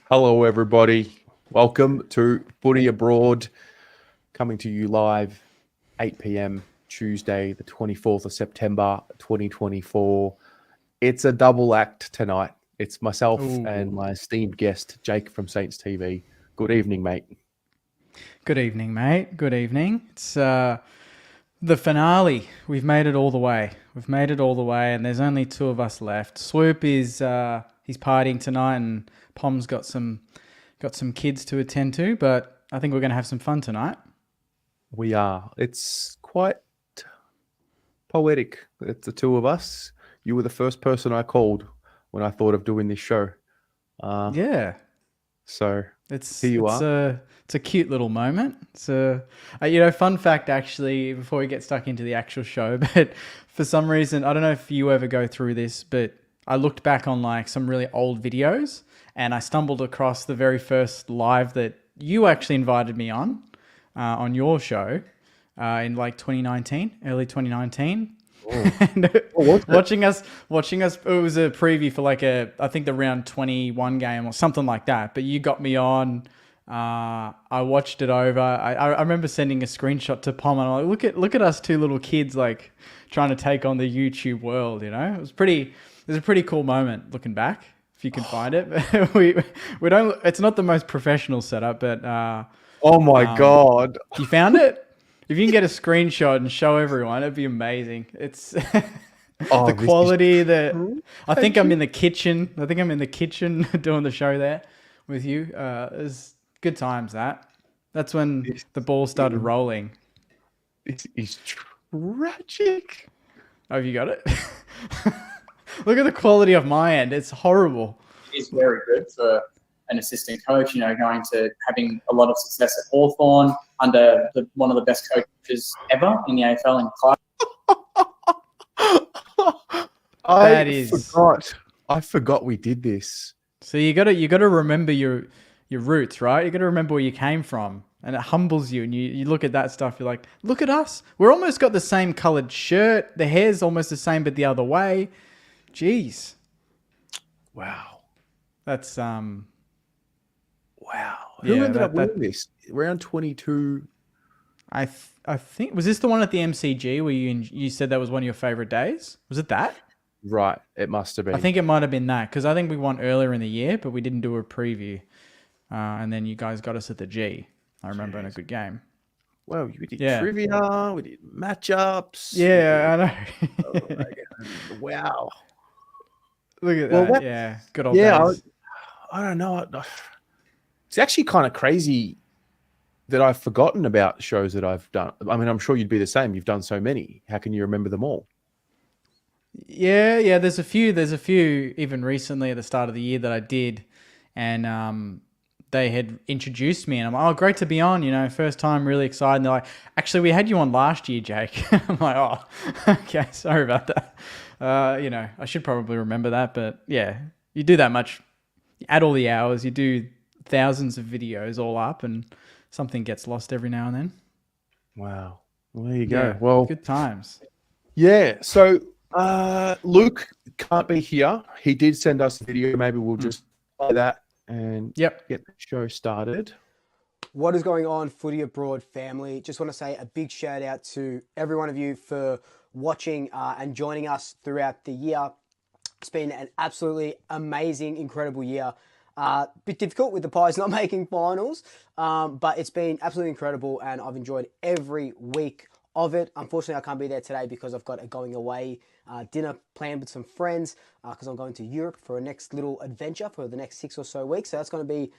Hello, everybody. Welcome to Footy Abroad, coming to you live 8 p.m. Tuesday, the 24th of September, 2024. It's a double act tonight. It's myself and my esteemed guest, Jake from Saints TV. Good evening, mate. Good evening, mate. Good evening. It's the finale. We've made it all the way. And there's only two of us left. Swoop is he's partying tonight, and Pom's got some kids to attend to. But I think we're going to have some fun tonight. We are. It's quite poetic. It's the two of us. You were the first person I called when I thought of doing this show. Yeah. So It's here you are. It's a cute little moment. It's a fun fact actually before we get stuck into the actual show. But for some reason, I don't know if you ever go through this, but I looked back on like some really old videos, and I stumbled across the very first live that you actually invited me on your show in like 2019, early 2019. And watching us, it was a preview for like I think the round 21 game or something like that. But you got me on. I watched it over. I remember sending a screenshot to Pom, and I'm like, look at us two little kids like trying to take on the YouTube world. You know, it was a pretty cool moment looking back. If you can find it, we don't. It's not the most professional setup, but Oh my God. you found it. If you can get a screenshot and show everyone, it'd be amazing. It's Oh, the this is quality that true. I think I'm in the kitchen. I think I'm in the kitchen doing the show there with you. It's good times. That's when the ball started rolling. This is tragic. Oh, have you got it? Look at the quality of my end. It's horrible. Is very good for an assistant coach, going to having a lot of success at Hawthorn under one of the best coaches ever in the AFL in Clark. I forgot we did this. So you gotta remember your roots, right? You gotta remember where you came from, and it humbles you. And you look at that stuff, you're like, look at us. We're almost got the same coloured shirt. The hair's almost the same, but the other way. Jeez, Wow. that's Wow. Yeah, Who ended up winning this? Round 22. I think, was this the one at the MCG where you said that was one of your favorite days? Was it that? Right. It must have been. I think it might have been that, because I think we won earlier in the year, but we didn't do a preview. And then you guys got us at the G. I remember in a good game. Well, we did trivia. We did matchups. Yeah, I know. Oh my God. Wow. Look at Well, that. Yeah, good old Yeah. days. I don't know. It's actually kind of crazy that I've forgotten about shows that I've done. I mean, I'm sure you'd be the same. You've done so many. How can you remember them all? Yeah. There's a few even recently at the start of the year that I did, and they had introduced me, and I'm like, oh, great to be on. First time, really excited. And they're like, actually, we had you on last year, Jake. I'm like, oh, okay, sorry about that. I should probably remember that, but yeah, you do that much, you add all the hours, you do thousands of videos all up, and something gets lost every now and then. Wow. Well, there you go. Yeah, Well, good times. yeah. So Luke can't be here. He did send us a video. Maybe we'll just play that and Yep. get the show started. What is going on, Footy Abroad family? Just want to say a big shout out to every one of you for watching and joining us throughout the year. It's been an absolutely amazing, incredible year. Bit difficult with the Pies not making finals, but it's been absolutely incredible, and I've enjoyed every week of it. Unfortunately, I can't be there today because I've got a going away dinner planned with some friends because I'm going to Europe for a next little adventure for the next 6 or so weeks. So that's going to be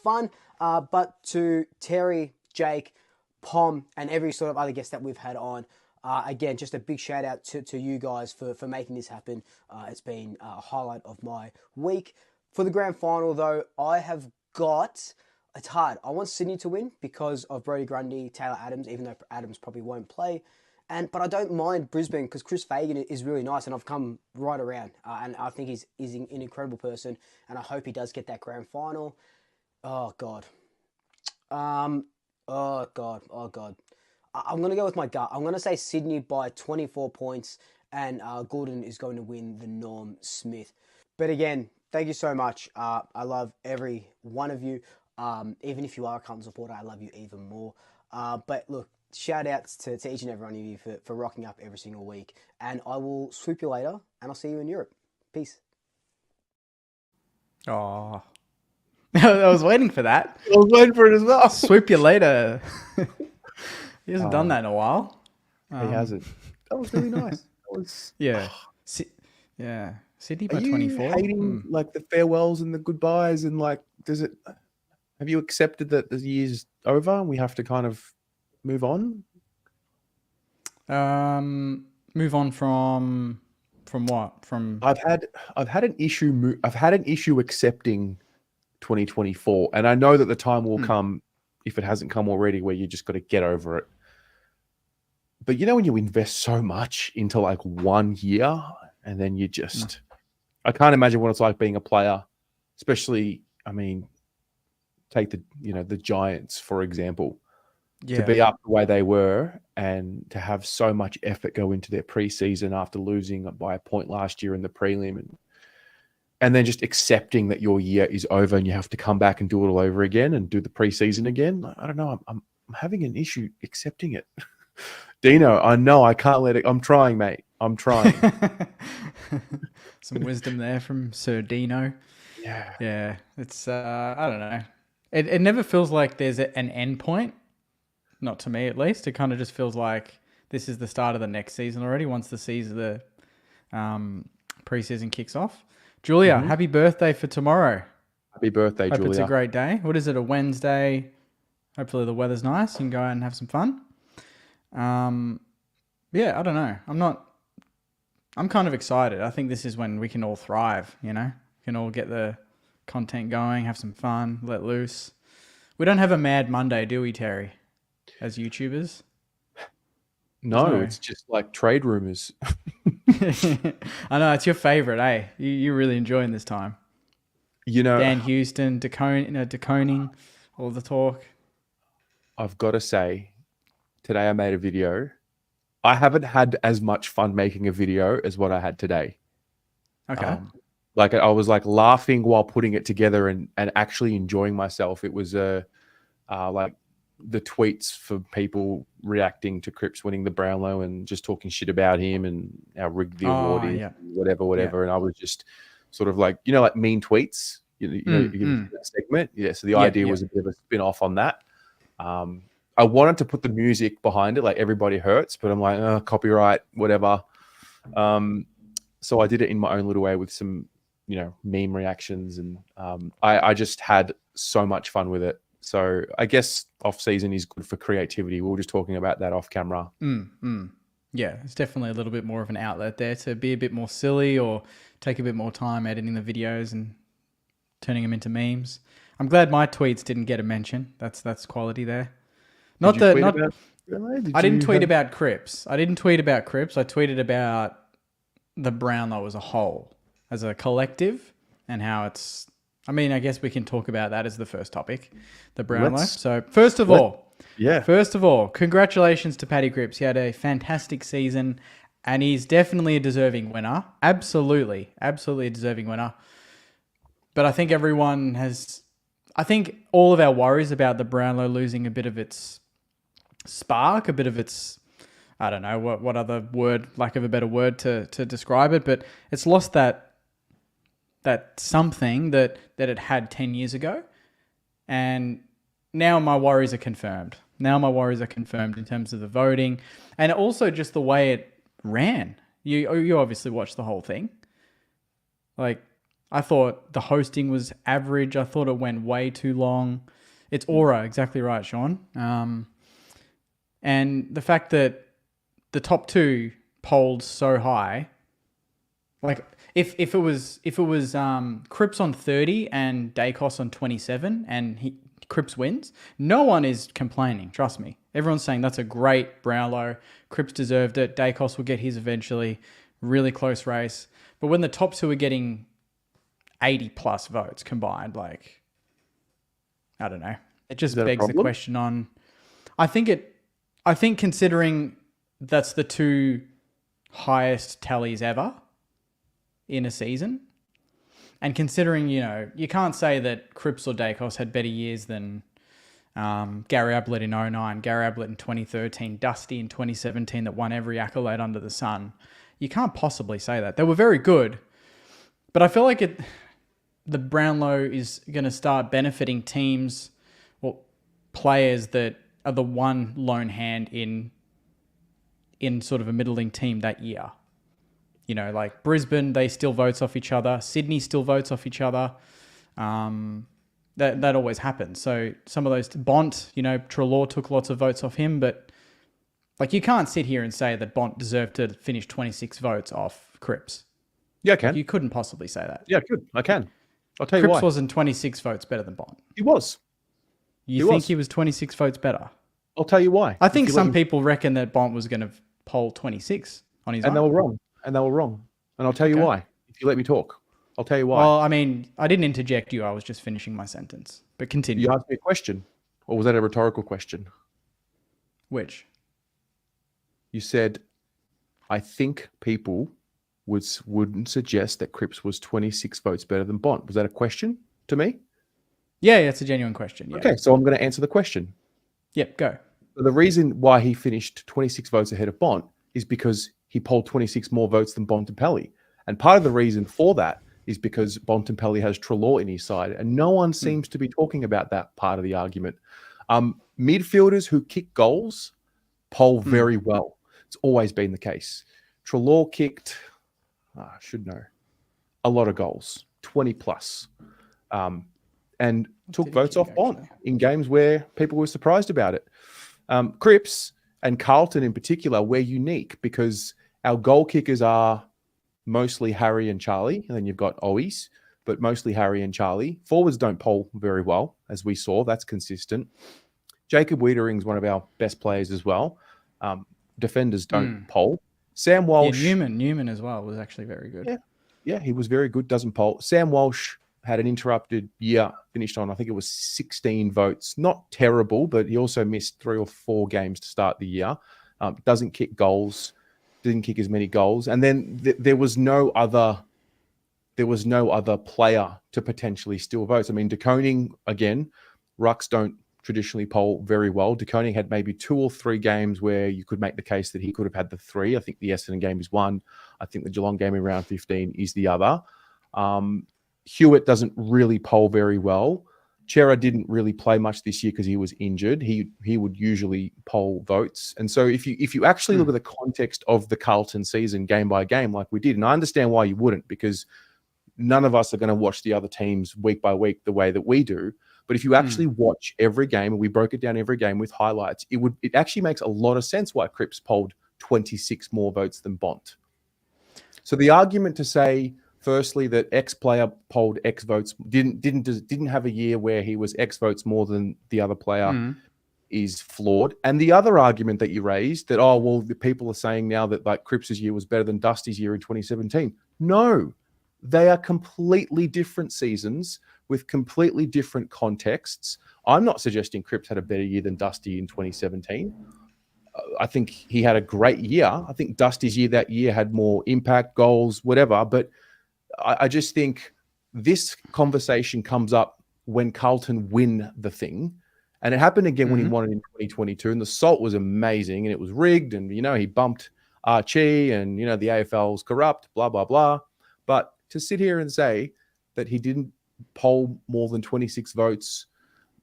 fun. But to Terry, Jake, Pom, and every sort of other guest that we've had on, again, just a big shout out to you guys for making this happen. It's been a highlight of my week. For the grand final, though, I have got... It's hard. I want Sydney to win because of Brodie Grundy, Taylor Adams, even though Adams probably won't play. But I don't mind Brisbane because Chris Fagan is really nice, and I've come right around. And I think he's an incredible person, and I hope he does get that grand final. Oh, God. Oh, God. I'm going to go with my gut. I'm going to say Sydney by 24 points, and Gordon is going to win the Norm Smith. But again, thank you so much. I love every one of you. Even if you are a Carlton supporter, I love you even more. But look, shout outs to each and every one of you for rocking up every single week. And I will swoop you later, and I'll see you in Europe. Peace. Oh, I was waiting for that. I was waiting for it as well. Swoop you later. He hasn't done that in a while. He hasn't. That was really nice. That was. Yeah. Yeah. Sydney by Are you 24. hating like the farewells and the goodbyes and like does it? Have you accepted that the year's over and we have to kind of move on? Move on from what? From I've had an issue. I've had an issue accepting 2024, and I know that the time will come, if it hasn't come already, where you just got to get over it. But you know when you invest so much into like 1 year, and then you just, I can't imagine what it's like being a player, especially. I mean, take the Giants for example. yeah. To be up the way they were and to have so much effort go into their preseason after losing by a point last year in the prelim and then just accepting that your year is over and you have to come back and do it all over again and do the preseason again. I don't know. I'm having an issue accepting it. Dino, I know I can't let it. I'm trying, mate. I'm trying. Some wisdom there from Sir Dino. Yeah. Yeah. It's, I don't know. It never feels like there's an end point. Not to me, at least. It kind of just feels like this is the start of the next season already. Once the preseason kicks off. Julia, happy birthday for tomorrow. Happy birthday, Hope Julia. it's a great day. What is it? A Wednesday? Hopefully the weather's nice. You can go out and have some fun. Yeah, I don't know. I'm kind of excited. I think this is when we can all thrive. We can all get the content going, have some fun, let loose. We don't have a Mad Monday, do we, Terry? As YouTubers? No, it's just like trade rumors. I know, it's your favorite, eh? You're really enjoying this time. Dan Houston, deconing, all the talk. I've got to say, today I made a video. I haven't had as much fun making a video as what I had today. Okay. Like I was like laughing while putting it together and actually enjoying myself. It was like the tweets for people reacting to Cripps winning the Brownlow and just talking shit about him and how rigged the award is, whatever. Yeah. And I was just sort of like, like mean tweets, you know, that segment. Yeah. So the idea was a bit of a spin off on that. I wanted to put the music behind it, like Everybody Hurts, but I'm like, copyright, whatever. So I did it in my own little way with some, meme reactions. And I just had so much fun with it. So I guess off season is good for creativity. We were just talking about that off camera. Yeah, it's definitely a little bit more of an outlet there to be a bit more silly or take a bit more time editing the videos and turning them into memes. I'm glad my tweets didn't get a mention. That's quality there. I didn't tweet about Cripps. I tweeted about the Brownlow as a whole, as a collective, and how it's. I mean, I guess we can talk about that as the first topic, the Brownlow. So first of all, congratulations to Paddy Cripps. He had a fantastic season, and he's definitely a deserving winner. Absolutely a deserving winner. But I think all of our worries about the Brownlow losing a bit of its spark, a bit of its, I don't know what other word, lack of a better word to describe it, but it's lost that something that it had 10 years ago. And now my worries are confirmed. In terms of the voting and also just the way it ran. You obviously watched the whole thing. Like, I thought the hosting was average. I thought it went way too long. It's aura, exactly right, Sean. And the fact that the top two polled so high, like if it was Cripps on 30 and Dacos on 27 and Cripps wins, no one is complaining. Trust me. Everyone's saying that's a great Brownlow. Cripps deserved it. Dacos will get his eventually. Really close race. But when the top two are getting 80 plus votes combined, like, I don't know. It just begs the question on. I think considering that's the two highest tallies ever in a season, And considering, you can't say that Cripps or Dacos had better years than Gary Ablett in 2009, Gary Ablett in 2013, Dusty in 2017 that won every accolade under the sun. You can't possibly say that. They were very good. But I feel like the Brownlow is going to start benefiting teams or players that are the one lone hand in sort of a middling team that year. Like Brisbane, they still votes off each other. Sydney still votes off each other. That always happens. So some of those, Bont, Treloar took lots of votes off him, but like you can't sit here and say that Bont deserved to finish 26 votes off Cripps. Yeah, I can. You couldn't possibly say that. Yeah, good. I can. I'll tell you why. Cripps wasn't 26 votes better than Bont. He was. You think he was 26 votes better? I'll tell you why. I think some people reckon that Bont was going to poll 26 on his own. And they were wrong. And I'll tell you why. If you let me talk, I'll tell you why. Well, I mean, I didn't interject you. I was just finishing my sentence. But continue. You asked me a question. Or was that a rhetorical question? Which? You said, I think people wouldn't suggest that Cripps was 26 votes better than Bont. Was that a question to me? Yeah, it's a genuine question. Yeah. Okay, so I'm going to answer the question. Yep, go. So the reason why he finished 26 votes ahead of Bont is because he polled 26 more votes than Bontempelli. And part of the reason for that is because Bontempelli has Treloar in his side, and no one seems to be talking about that part of the argument. Midfielders who kick goals poll very well. It's always been the case. Treloar kicked, I should know, a lot of goals, 20 plus, and took votes off Bont in games where people were surprised about it. Cripps and Carlton in particular, we're unique because our goal kickers are mostly Harry and Charlie, and then you've got Owies, but mostly Harry and Charlie. Forwards don't poll very well, as we saw. That's consistent. Jacob Wiedering's one of our best players as well. Defenders don't poll. Sam Walsh... Yeah, Newman as well was actually very good. Yeah, he was very good, doesn't poll. Sam Walsh had an interrupted year, finished on, I think it was 16 votes. Not terrible, but he also missed 3 or 4 games to start the year. Doesn't kick goals, didn't kick as many goals. And then there was no other player to potentially steal votes. I mean, De Koning, again, rucks don't traditionally poll very well. De Koning had maybe 2 or 3 games where you could make the case that he could have had the 3. I think the Essendon game is one. I think the Geelong game in round 15 is the other. Hewitt doesn't really poll very well. Chera didn't really play much this year because he was injured. He would usually poll votes. And so if you actually look at the context of the Carlton season game by game like we did, and I understand why you wouldn't, because none of us are going to watch the other teams week by week the way that we do. But if you actually watch every game, and we broke it down every game with highlights, it actually makes a lot of sense why Cripps polled 26 more votes than Bont. So the argument to say, firstly, that X player polled X votes, didn't have a year where he was X votes more than the other player is flawed. And the other argument that you raised that, the people are saying now that like Cripps' year was better than Dusty's year in 2017. No, they are completely different seasons with completely different contexts. I'm not suggesting Cripps had a better year than Dusty in 2017. I think he had a great year. I think Dusty's year that year had more impact, goals, whatever. But I just think this conversation comes up when Carlton win the thing. And it happened again when he won it in 2022. And the salt was amazing and it was rigged. And, he bumped Archie and, the AFL's corrupt, blah, blah, blah. But to sit here and say that he didn't poll more than 26 votes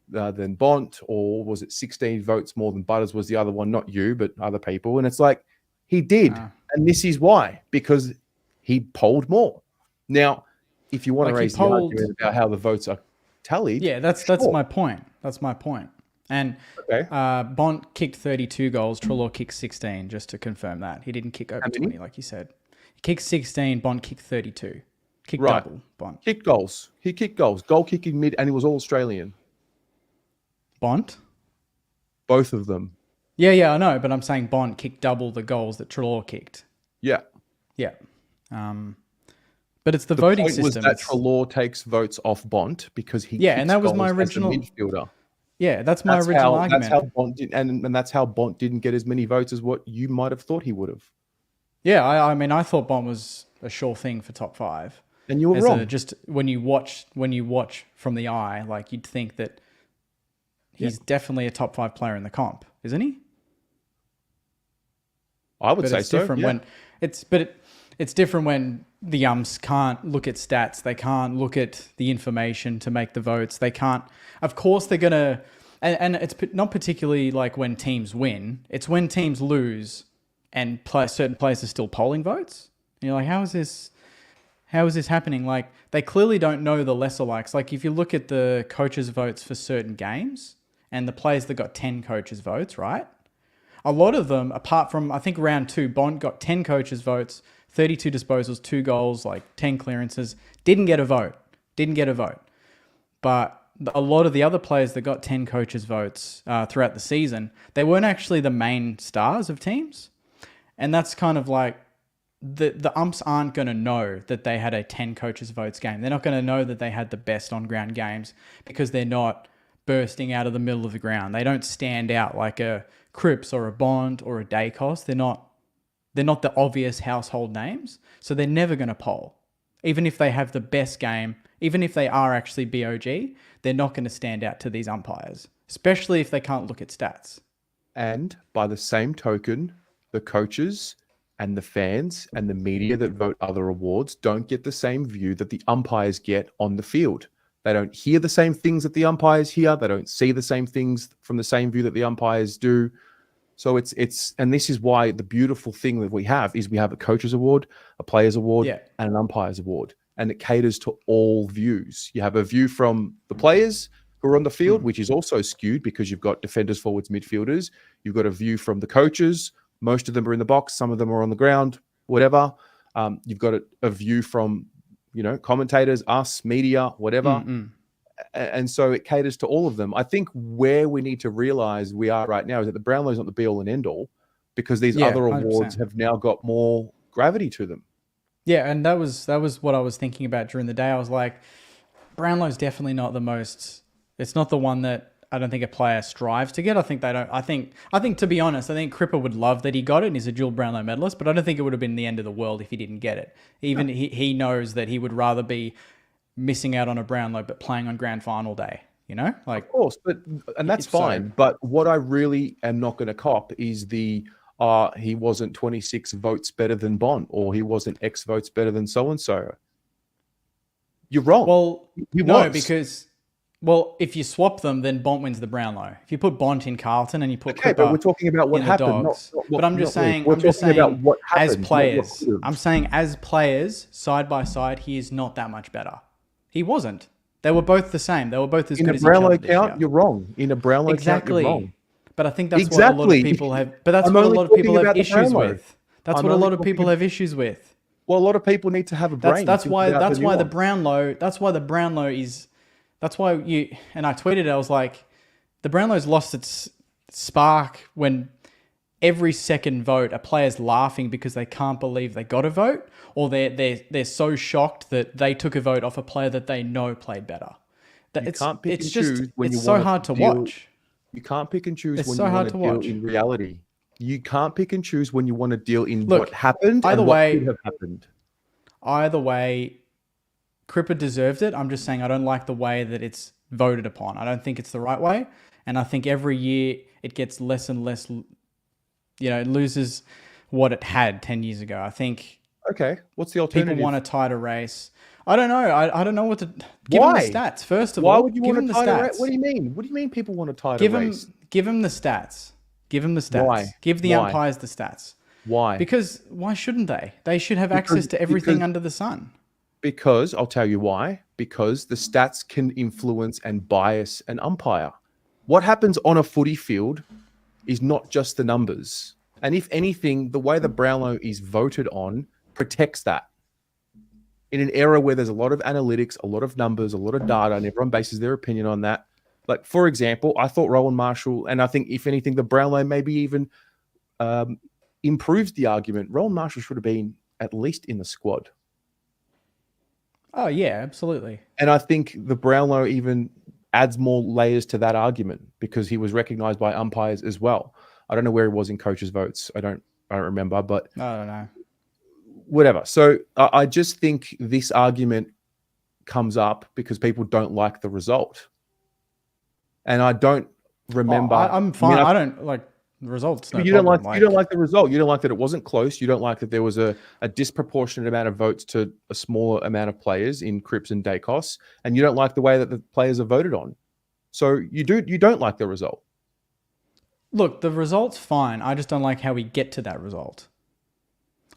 than Bont, or was it 16 votes more than Butters was the other one, not you, but other people. And it's like, he did. And this is why, because he polled more. Now, if you want to raise the argument about how the votes are tallied. Yeah, that's my point. That's my point. And Bont kicked 32 goals, Treloar kicked 16, just to confirm that. He didn't kick over 20, like you said. He kicked 16, Bont kicked 32. Kicked double, Bont. Kicked goals. He kicked goals. Goal kicking mid, and he was all Australian. Bont? Both of them. Yeah, I know, but I'm saying Bont kicked double the goals that Treloar kicked. Yeah. But it's the voting point system. Was that Treloar takes votes off Bont because he and that was my original midfielder. Yeah, that's my original argument. That's how Bont did, and that's how Bont didn't get as many votes as what you might have thought he would have. Yeah, I mean, I thought Bont was a sure thing for top 5. And you were wrong. Just when you watch from the eye, like you'd think that he's definitely a top 5 player in the comp, isn't he? I would say it's so. Different when it's different when the umps can't look at stats. They can't look at the information to make the votes. They can't. Of course, they're gonna. And it's not particularly like when teams win. It's when teams lose and certain players are still polling votes. And you're like, how is this happening? Like, they clearly don't know the lesser likes. Like, if you look at the coaches' votes for certain games and the players that got 10 coaches' votes, right? A lot of them, apart from, I think, round 2, Bont got 10 coaches' votes, 32 disposals, 2 goals, like 10 clearances, didn't get a vote. But a lot of the other players that got 10 coaches' votes throughout the season, they weren't actually the main stars of teams. And that's kind of like, the umps aren't going to know that they had a 10 coaches' votes game. They're not going to know that they had the best on-ground games because they're not bursting out of the middle of the ground. They don't stand out like a Cripps or a Bond or a Dacos. They're not the obvious household names. So they're never going to poll. Even if they have the best game, even if they are actually BOG, they're not going to stand out to these umpires, especially if they can't look at stats. And by the same token, the coaches and the fans and the media that vote other awards don't get the same view that the umpires get on the field. They don't hear the same things that the umpires hear. They don't see the same things from the same view that the umpires do. So and this is why the beautiful thing that we have is we have a coaches award, a players award, and an umpires award. And it caters to all views. You have a view from the players who are on the field, which is also skewed because you've got defenders, forwards, midfielders. You've got a view from the coaches. Most of them are in the box. Some of them are on the ground, whatever. You've got a view from, commentators, us, media, whatever. And so it caters to all of them. I think where we need to realize we are right now is that the Brownlow is not the be all and end all because these other awards 100%. Have now got more gravity to them. Yeah, and that was what I was thinking about during the day. I was like, Brownlow's definitely not the most. It's not the one that I don't think a player strives to get. I think to be honest, I think Cripper would love that he got it and he's a dual Brownlow medalist, but I don't think it would have been the end of the world if he didn't get it. Even he knows that he would rather be missing out on a Brownlow but playing on grand final day, Like, of course, and that's fine. But what I really am not going to cop is he wasn't 26 votes better than Bont, or he wasn't X votes better than so-and-so. You're wrong. Well, because if you swap them, then Bont wins the Brownlow. If you put Bont in Carlton and you put Cripper, but we're talking about what happened. But I'm just saying, about what happened, as players, I'm saying as players, side by side, he is not that much better. He wasn't. They were both the same. They were both as good as each other. In a Brownlow count, you're wrong. In a Brownlow count, you're wrong. But I think that's what a lot of people have. But that's what a lot of people have issues with. That's what a lot of people have issues with. Well, a lot of people need to have a brain. That's why the Brownlow. That's why the Brownlow is. That's why you and I tweeted. I was like, the Brownlow's lost its spark when every second vote a player's laughing because they can't believe they got a vote, or they're so shocked that they took a vote off a player that they know played better. It's so hard to watch. You can't pick and choose when you want to deal in reality. You can't pick and choose when you want to deal in what happened and what could have happened. Either way, Cripper deserved it. I'm just saying I don't like the way that it's voted upon. I don't think it's the right way. And I think every year it gets less and less, it loses what it had 10 years ago. I think... Okay, what's the alternative? People want a tighter race. I don't know. I don't know what to... Give them the stats, first of all. Why would you want a tighter race? What do you mean? What do you mean people want a tighter race? Give them the stats. Give them the stats. Why? Give the umpires the stats. Why? Because why shouldn't they? They should have access to everything under the sun. Because, I'll tell you why. Because the stats can influence and bias an umpire. What happens on a footy field is not just the numbers. And if anything, the way the Brownlow is voted on protects that. In an era where there's a lot of analytics, a lot of numbers, a lot of data, and everyone bases their opinion on that. Like, for example, I thought Rowan Marshall, and I think, if anything, the Brownlow maybe even improves the argument. Rowan Marshall should have been at least in the squad. Oh, yeah, absolutely. And I think the Brownlow even adds more layers to that argument because he was recognised by umpires as well. I don't know where he was in coaches' votes. I don't remember, but I don't know. whatever. So I just think this argument comes up because people don't like the result. And I don't remember. I'm fine. I don't like the results. No you problem. don't like the result. You don't like that it wasn't close. You don't like that there was a disproportionate amount of votes to a smaller amount of players in Cripps and Dacos, and you don't like the way that the players are voted on. So you don't like the result. Look, the result's fine. I just don't like how we get to that result.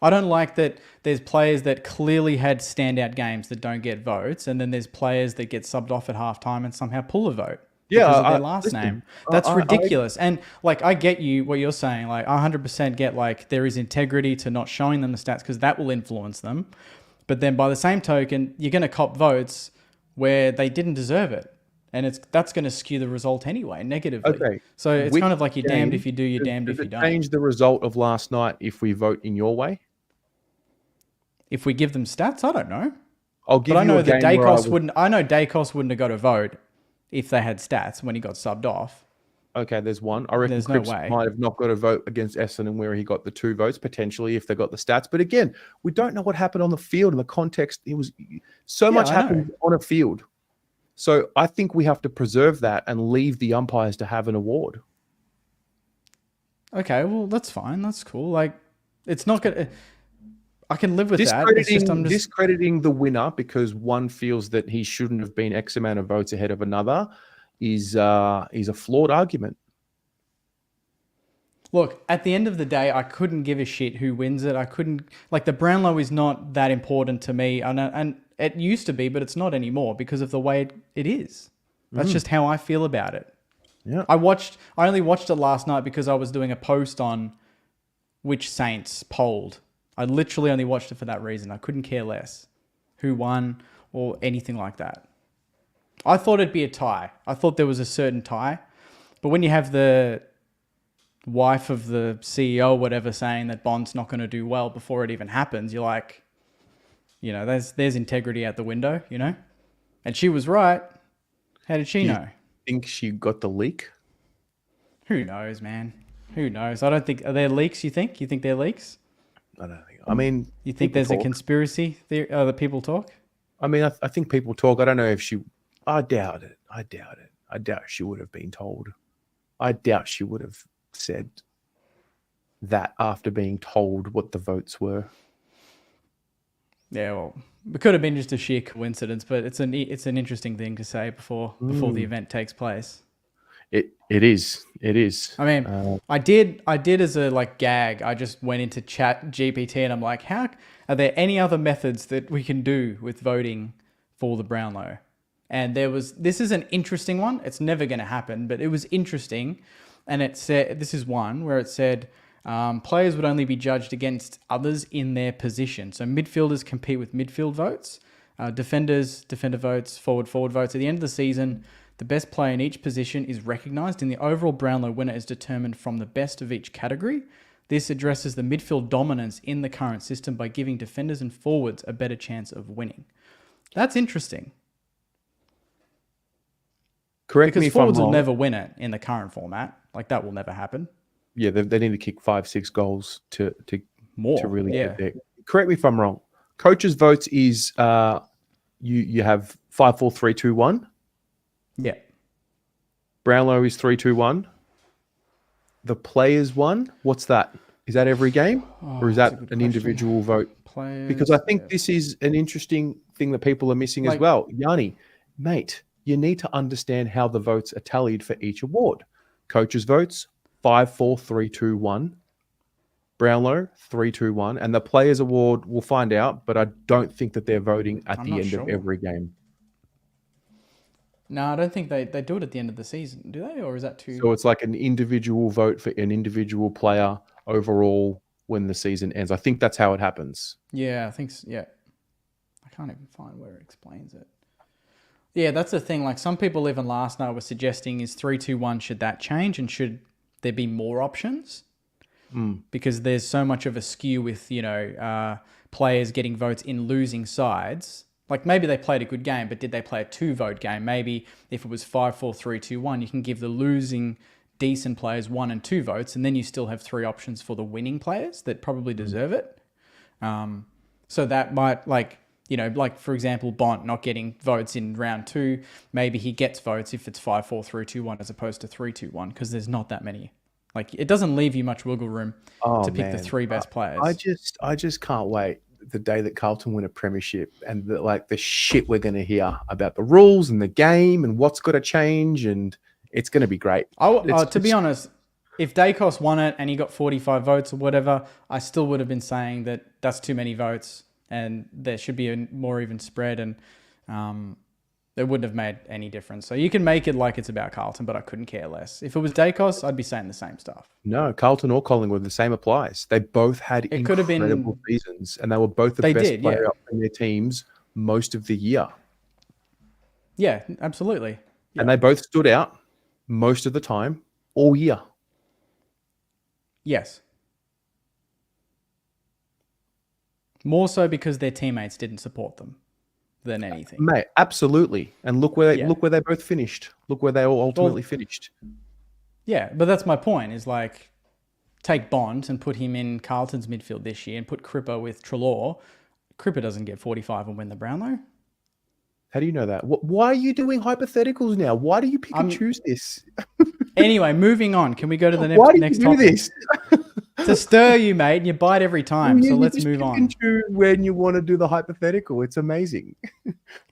I don't like that there's players that clearly had standout games that don't get votes, and then there's players that get subbed off at halftime and somehow pull a vote. Because of their last name. That's ridiculous. And like, I get you, what you're saying. Like, I 100% get like there is integrity to not showing them the stats because that will influence them. But then by the same token, you're going to cop votes where they didn't deserve it. And that's going to skew the result anyway, negatively. Okay. So it's kind of like you're damned if you do, you're damned if you don't. Change the result of last night if we vote in your way? If we give them stats, I don't know. I'll give you a game that Dacos wouldn't. I know Dacos wouldn't have got a vote if they had stats when he got subbed off. Okay, there's one. I reckon Cripps might have not got a vote against Essendon where he got the 2 votes, potentially, if they got the stats. But again, we don't know what happened on the field and the context. It was so much happened on a field. So I think we have to preserve that and leave the umpires to have an award. Okay, well, that's fine. That's cool. Like, it's not going to... I can live with that. It's just, I'm just discrediting the winner because one feels that he shouldn't have been X amount of votes ahead of another is a flawed argument. Look, at the end of the day, I couldn't give a shit who wins it. I couldn't... Like, the Brownlow is not that important to me. And it used to be, but it's not anymore because of the way it is. That's just how I feel about it. Yeah. I only watched it last night because I was doing a post on which Saints polled. I literally only watched it for that reason. I couldn't care less who won or anything like that. I thought it'd be a tie. I thought there was a certain tie. But when you have the wife of the CEO or whatever saying that Bond's not going to do well before it even happens, you're like, you know, there's integrity out the window, you know? And she was right. How did she know? Think she got the leak? Who knows, man? Who knows? I don't think... Are there leaks, you think? You think they're leaks? I don't think. I mean, you think there's a conspiracy theory that people talk? I mean, I think people talk. I don't know if she. I doubt it. I doubt she would have been told. I doubt she would have said that after being told what the votes were. Yeah, well, it could have been just a sheer coincidence, but it's an interesting thing to say before the event takes place. It is. I mean, I did as a like gag. I just went into Chat GPT and I'm like, how are there any other methods that we can do with voting for the Brownlow? And this is an interesting one. It's never going to happen, but it was interesting. And it said, this is one where it said, players would only be judged against others in their position. So midfielders compete with midfield votes, defenders, defender votes, forward votes. At the end of the season, the best player in each position is recognised, and the overall Brownlow winner is determined from the best of each category. This addresses the midfield dominance in the current system by giving defenders and forwards a better chance of winning. That's interesting. Correct me if I'm wrong. Because forwards will never win it in the current format. Like, that will never happen. Yeah, they need to kick 5-6 goals to really get there. Correct me if I'm wrong. Coaches' votes is you have 5-4-3-2-1. Yeah. Brownlow is 3-2-1. The players one, what's that? Is that every game? Or is that an individual vote? Players, because I think this is an interesting thing that people are missing as well. Yanni, mate, you need to understand how the votes are tallied for each award. Coaches' votes, 5-4-3-2-1. Brownlow, 3-2-1. And the players' award, we'll find out, but I don't think that they're voting at the end of every game. No, I don't think they do it at the end of the season, do they? Or is that too... So it's like an individual vote for an individual player overall when the season ends. I think that's how it happens. Yeah, I think so. Yeah. I can't even find where it explains it. Yeah, that's the thing. Like, some people even last night were suggesting is 3-2-1, should that change? And should there be more options? Because there's so much of a skew with, players getting votes in losing sides. Like, maybe they played a good game, but did they play a 2-vote game? Maybe if it was 5-4-3-2-1, you can give the losing decent players 1 and 2 votes, and then you still have 3 options for the winning players that probably deserve it. So that might like for example, Bont not getting votes in round 2, maybe he gets votes if it's 5-4-3-2-1 as opposed to 3-2-1 because there's not that many. Like it doesn't leave you much wiggle room to pick the 3 best players. I just can't wait the day that Carlton win a premiership and the shit we're going to hear about the rules and the game and what's got to change, and it's going to be great. To be honest, if Dacos won it and he got 45 votes or whatever, I still would have been saying that that's too many votes and there should be a more even spread, and it wouldn't have made any difference. So you can make it like it's about Carlton, but I couldn't care less. If it was Dacos, I'd be saying the same stuff. No, Carlton or Collingwood, the same applies. They both had incredible seasons, and they were both the best player in their teams most of the year. Yeah, absolutely. Yeah. And they both stood out most of the time all year. Yes. More so because their teammates didn't support them than anything. Mate, absolutely. And look where they both finished. Look where they all ultimately finished. Yeah, but that's my point, is like take Bond and put him in Carlton's midfield this year and put Cripper with Treloar. Cripper doesn't get 45 and win the Brownlow. How do you know that? Why are you doing hypotheticals now? Why do you pick and choose this? Anyway, moving on. Can we go to the next topic? Why do you do this? To stir you, mate, and you bite every time. So let's move on. You can choose when you want to do the hypothetical. It's amazing.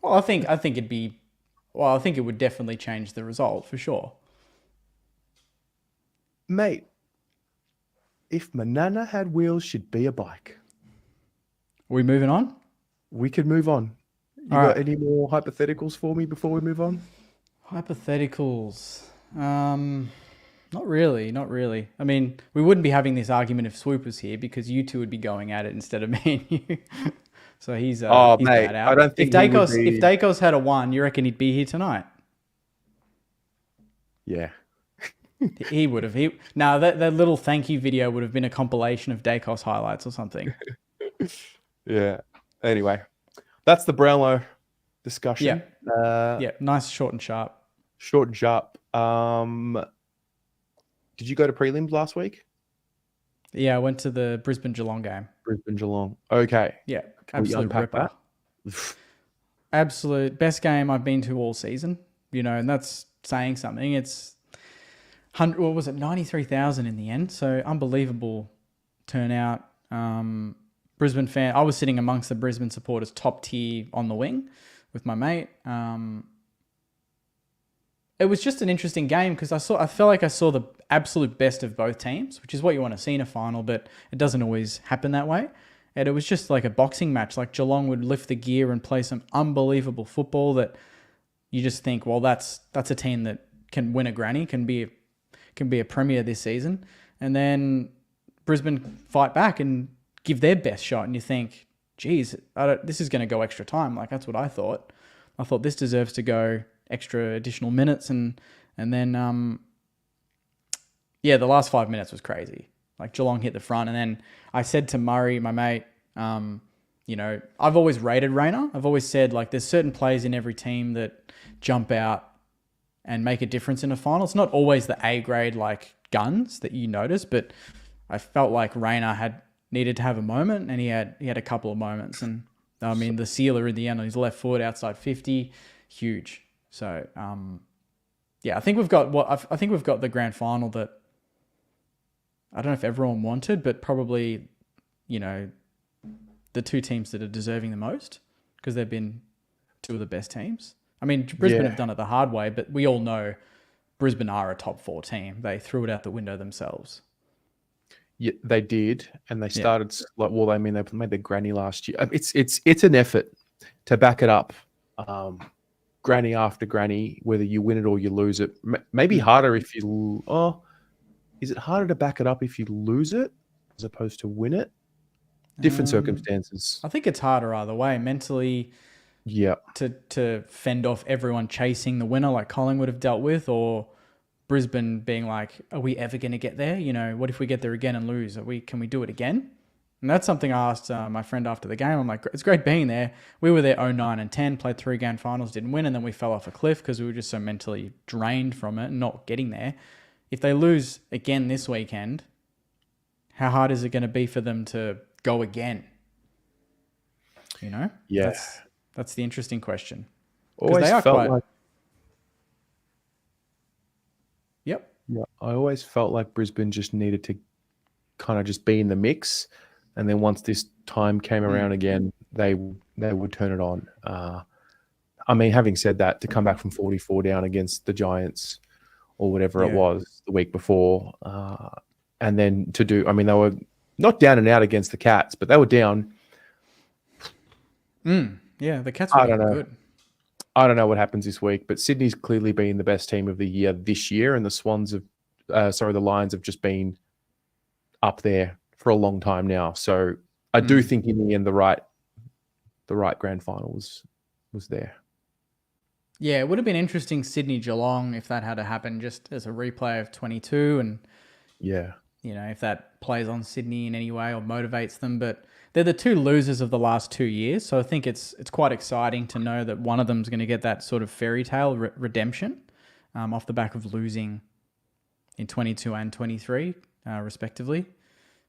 Well, I think it would definitely change the result for sure. Mate, if Manana had wheels, she'd be a bike. Are we moving on? We could move on. You got any more hypotheticals for me before we move on? Hypotheticals. Not really. I mean, we wouldn't be having this argument if Swoop was here because you two would be going at it instead of me and you. So he's mate, bad out. I don't think if Dacos had a 1, you reckon he'd be here tonight? Yeah. He would have. That little thank you video would have been a compilation of Dacos highlights or something. Yeah. Anyway, that's the Brownlow discussion. Yeah. Nice, short and sharp. Short and sharp. Did you go to prelims last week? Yeah, I went to the Brisbane Geelong game. Brisbane Geelong. Okay. Yeah, absolute ripper. Absolute best game I've been to all season. And that's saying something. It's 93,000 in the end. So unbelievable turnout. Brisbane fan. I was sitting amongst the Brisbane supporters, top tier on the wing with my mate. It was just an interesting game because I felt like I saw the absolute best of both teams, which is what you want to see in a final, but it doesn't always happen that way. And it was just like a boxing match. Like Geelong would lift the gear and play some unbelievable football that you just think, well, that's a team that can win a granny, can be a premier this season. And then Brisbane fight back and give their best shot, and you think, geez, this is going to go extra time. Like that's what I thought. I thought this deserves to go extra additional minutes, and then the last 5 minutes was crazy. Like Geelong hit the front, and then I said to Murray, my mate, I've always rated Rayner. I've always said like there's certain plays in every team that jump out and make a difference in a final. It's not always the A grade like guns that you notice, but I felt like Rayner needed to have a moment, and he had a couple of moments, and I mean the sealer in the end on his left foot outside 50, huge. So, I think we've got the grand final that I don't know if everyone wanted, but probably, the two teams that are deserving the most because they've been two of the best teams. I mean, Brisbane have done it the hard way, but we all know Brisbane are a top 4 team. They threw it out the window themselves. Yeah, they did, and they started they made the granny last year. It's an effort to back it up. Granny after granny, whether you win it or you lose it. Maybe harder if you... is it harder to back it up if you lose it as opposed to win it? Different circumstances. I think it's harder either way. Mentally, to fend off everyone chasing the winner like Collingwood have dealt with, or Brisbane being like, are we ever going to get there? What if we get there again and lose? Can we do it again? And that's something I asked my friend after the game. I'm like, it's great being there. We were there 09 and 10, played 3 grand finals, didn't win, and then we fell off a cliff because we were just so mentally drained from it and not getting there. If they lose again this weekend, how hard is it going to be for them to go again? You know, Yeah. that's the interesting question. Because Always they are felt quite. like Yep. yeah, I always felt like Brisbane just needed to kind of just be in the mix, and then once this time came around again, they would turn it on. I mean, having said that, to come back from 44 down against the Giants or whatever it Yeah. was the week before, and then to do, I mean, they were not down and out against the Cats, but they were down. Yeah, the Cats were I don't know. good. I don't know what happens this week, but Sydney's clearly been the best team of the year this year, and the the Lions have just been up there for a long time now. So I do think in the end the right grand final was there. Yeah, it would have been interesting Sydney Geelong if that had to happen just as a replay of 22 and Yeah. if that plays on Sydney in any way or motivates them. But they're the two losers of the last 2 years. So I think it's quite exciting to know that one of them's going to get that sort of fairy tale redemption off the back of losing in 22 and 23, respectively.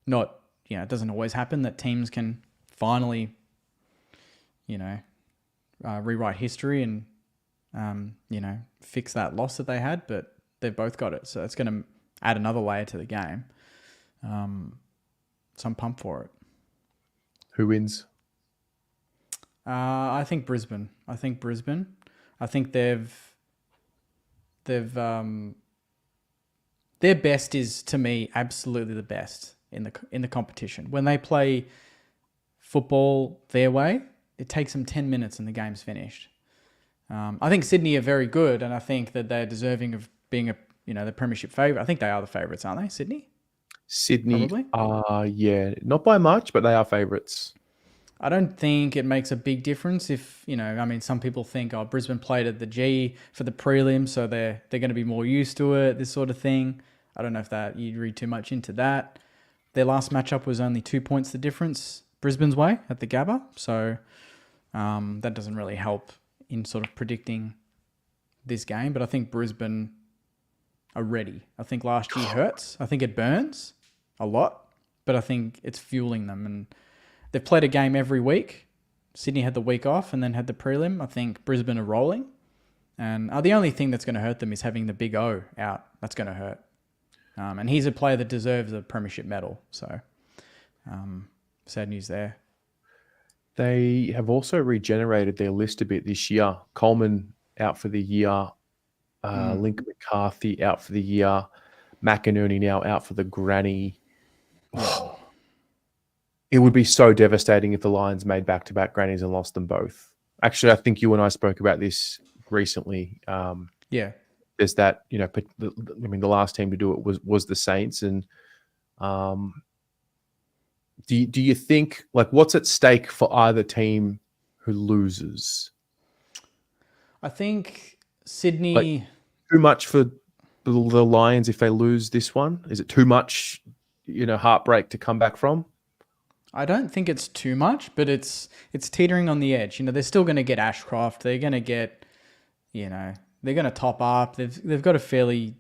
Not, it doesn't always happen that teams can finally, rewrite history and, fix that loss that they had, but they've both got it. So it's going to add another layer to the game. So I'm pumped for it. Who wins? I think Brisbane. I think they've their best is, to me, absolutely the best in the competition. When they play football their way, it takes them 10 minutes and the game's finished. I think Sydney are very good, and I think that they're deserving of being the premiership favourite. I think they are the favourites, aren't they, Sydney? Sydney, Probably. yeah, not by much, but they are favourites. I don't think it makes a big difference if, some people think, Brisbane played at the G for the prelim, so they're going to be more used to it, this sort of thing. I don't know if that you read too much into that. Their last matchup was only 2 points the difference Brisbane's way at the Gabba, so that doesn't really help in sort of predicting this game. But I think Brisbane are ready. I think last year hurts. I think it burns a lot, but I think it's fueling them. And they've played a game every week. Sydney had the week off and then had the prelim. I think Brisbane are rolling. And the only thing that's going to hurt them is having the big O out. That's going to hurt. And he's a player that deserves a premiership medal. So sad news there. They have also regenerated their list a bit this year. Coleman out for the year. Lincoln McCarthy out for the year. McInerney now out for the granny. Oh. It would be so devastating if the Lions made back-to-back grannies and lost them both. Actually, I think you and I spoke about this recently. Yeah. There's that, the last team to do it was the Saints. And do you think, what's at stake for either team who loses? I think Sydney... too much for the Lions if they lose this one? Is it too much, heartbreak to come back from? I don't think it's too much, but it's teetering on the edge. They're still going to get Ashcroft. They're going to get, they're going to top up. They've got a fairly,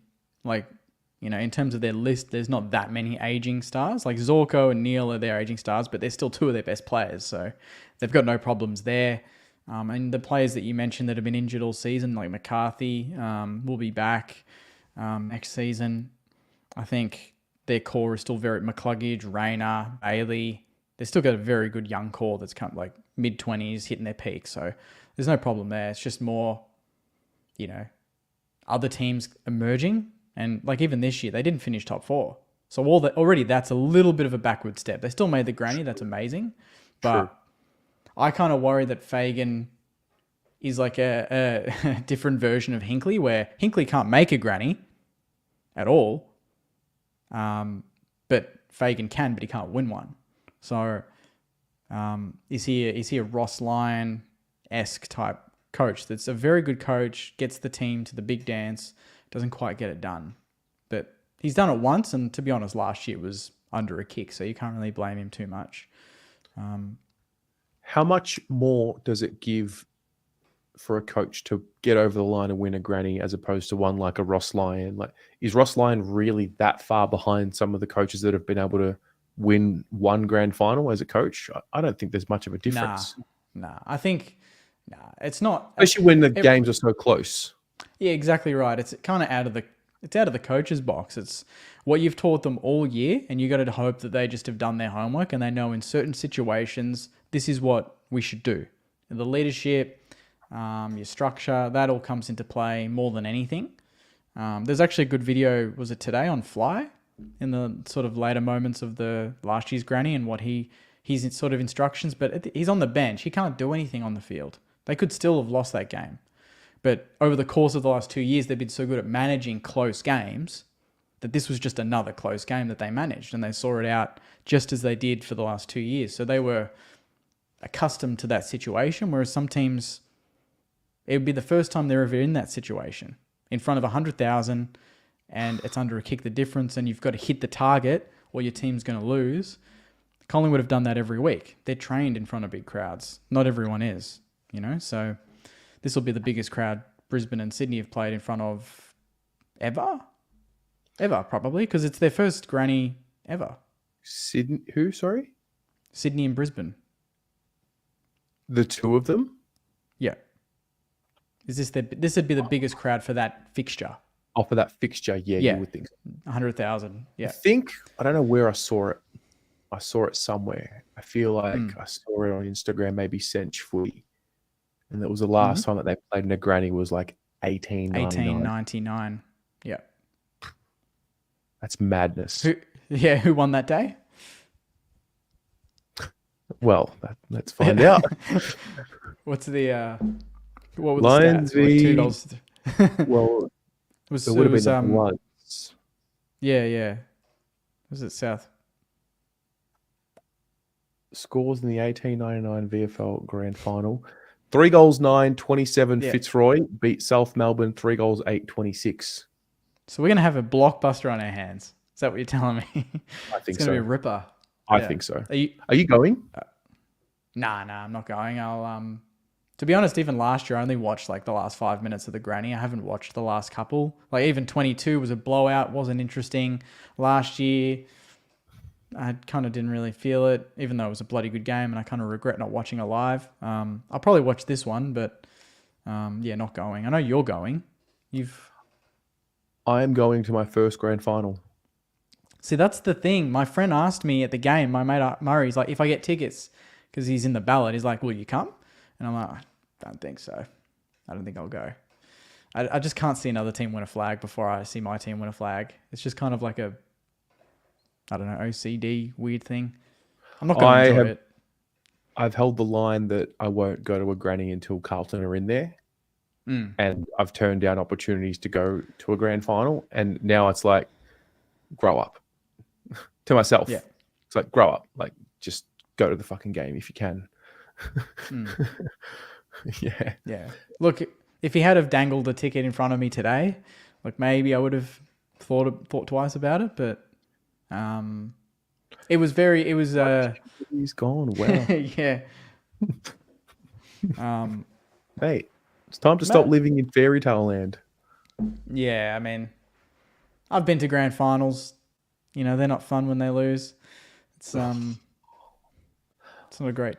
in terms of their list, there's not that many aging stars. Like Zorko and Neil are their aging stars, but they're still two of their best players. So they've got no problems there. And the players that you mentioned that have been injured all season, like McCarthy, will be back next season. I think their core is still very McCluggage, Rayner, Bailey. They've still got a very good young core that's come mid-20s, hitting their peak. So there's no problem there. It's just more, other teams emerging. And even this year, they didn't finish top 4. So already that's a little bit of a backward step. They still made the granny. That's amazing. But True. I kind of worry that Fagan is a different version of Hinkley, where Hinkley can't make a granny at all. But Fagan can, but he can't win one. So is he a Ross Lyon-esque type coach that's a very good coach, gets the team to the big dance, doesn't quite get it done. But he's done it once, and to be honest, last year was under a kick, so you can't really blame him too much. How much more does it give for a coach to get over the line and win a granny as opposed to one like a Ross Lyon? Is Ross Lyon really that far behind some of the coaches that have been able to win one grand final as a coach? I don't think there's much of a difference. I think it's not. Especially when the games are so close. Yeah, exactly right. It's kind of out of the coach's box. It's what you've taught them all year, and you got to hope that they just have done their homework and they know in certain situations this is what we should do. The leadership, your structure, that all comes into play more than anything. There's actually a good video, was it today, on Fly, in the sort of later moments of the last year's granny and what his sort of instructions, but he's on the bench. He can't do anything on the field. They could still have lost that game. But over the course of the last 2 years, they've been so good at managing close games that this was just another close game that they managed, and they saw it out just as they did for the last 2 years. So they were accustomed to that situation, whereas some teams, it would be the first time they're ever in that situation in front of 100,000, and it's under a kick the difference, and you've got to hit the target or your team's going to lose. Collingwood have done that every week. They're trained in front of big crowds. Not everyone is, so this will be the biggest crowd Brisbane and Sydney have played in front of ever probably, because it's their first granny ever. Sydney, who? Sorry, Sydney and Brisbane. The two of them. Yeah. This would be the biggest crowd for that fixture. Oh, for that fixture, yeah. You would think 100,000. Yeah. I don't know where I saw it. I saw it somewhere. I feel like I saw it on Instagram, maybe Sench Footy. And that was the last time that they played in a granny was like 1899. Yeah. That's madness. Who won that day? Well, let's find out. What were Lions the stats? $2. Well, it would have been once. Yeah. Was it South? Scores in the 1899 VFL Grand Final. 3 goals, 9, 27. Yeah. Fitzroy beat South Melbourne, 3 goals, 8, 26. So we're going to have a blockbuster on our hands. Is that what you're telling me? I think it's going to be a ripper. I think so. Are you going? Nah, I'm not going. I'll to be honest, even last year I only watched like the last 5 minutes of the granny. I haven't watched the last couple. Like even 22 was a blowout, wasn't interesting. Last year I kind of didn't really feel it, even though it was a bloody good game, and I kind of regret not watching it live. I'll probably watch this one, but not going. I know you're going. I am going to my first grand final. See, that's the thing. My friend asked me at the game, my mate Murray's like, if I get tickets, because he's in the ballot, he's like, will you come? And I'm like, I don't think so. I don't think I'll go. I just can't see another team win a flag before I see my team win a flag. It's just kind of like a, I don't know, OCD weird thing. I'm not going to enjoy it. I've held the line that I won't go to a granny until Carlton are in there. And I've turned down opportunities to go to a grand final. And now it's like, grow up. To myself. Yeah. It's like, grow up. Like, just go to the fucking game if you can. Yeah. Look, if he had have dangled a ticket in front of me today, like maybe I would have thought twice about it, but it was he's gone. Wow. Yeah. Hey, it's time to stop living in fairy tale land. Yeah, I mean, I've been to grand finals. They're not fun when they lose. It's not a great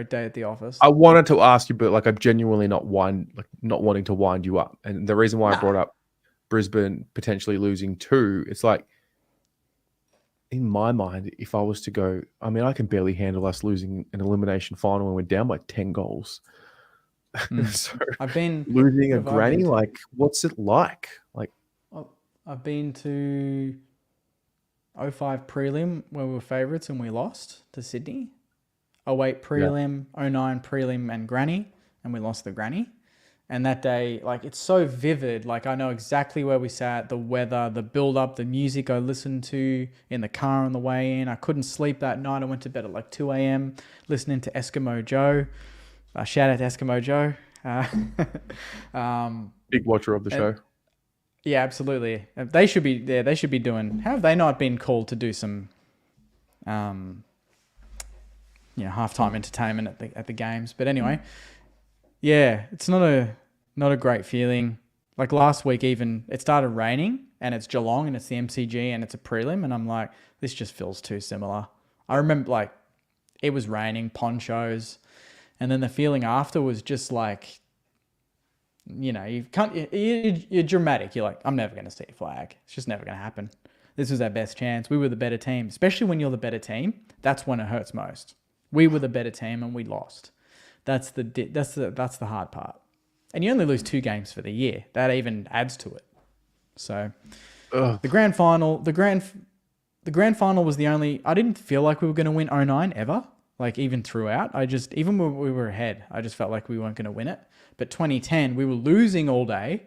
day at the office. I wanted to ask you, but like I'm genuinely not wanting to wind you up. And the reason why I brought up Brisbane potentially losing 2, it's like in my mind, if I was to go, I mean, I can barely handle us losing an elimination final when we're down by 10 goals. So I've been losing a granny. Like, what's it like? Like, I've been to 05 prelim where we were favourites and we lost to Sydney. 08 prelim, 09 prelim and granny, and we lost the granny. And that day, like, it's so vivid. Like, I know exactly where we sat, the weather, the build-up, the music I listened to in the car on the way in. I couldn't sleep that night. I went to bed at like 2 a.m. listening to Eskimo Joe. Shout out to Eskimo Joe. big watcher of the show. Yeah, absolutely. They should be there. They should be doing. How have they not been called to do some, halftime entertainment at the games? But anyway, yeah, it's not a great feeling. Like last week, even it started raining, and it's Geelong, and it's the MCG, and it's a prelim, and I'm like, this just feels too similar. I remember like it was raining, ponchos, And then the feeling after was just like, you can't, you're dramatic. You're like, I'm never going to see a flag. It's just never going to happen. This was our best chance. We were the better team, especially when you're the better team. That's when it hurts most. We were the better team and we lost. That's the hard part. And you only lose 2 games for the year. That even adds to it. So the grand final was the only, I didn't feel like we were going to win 09 ever. Like even throughout, even when we were ahead, I just felt like we weren't going to win it. But 2010, we were losing all day.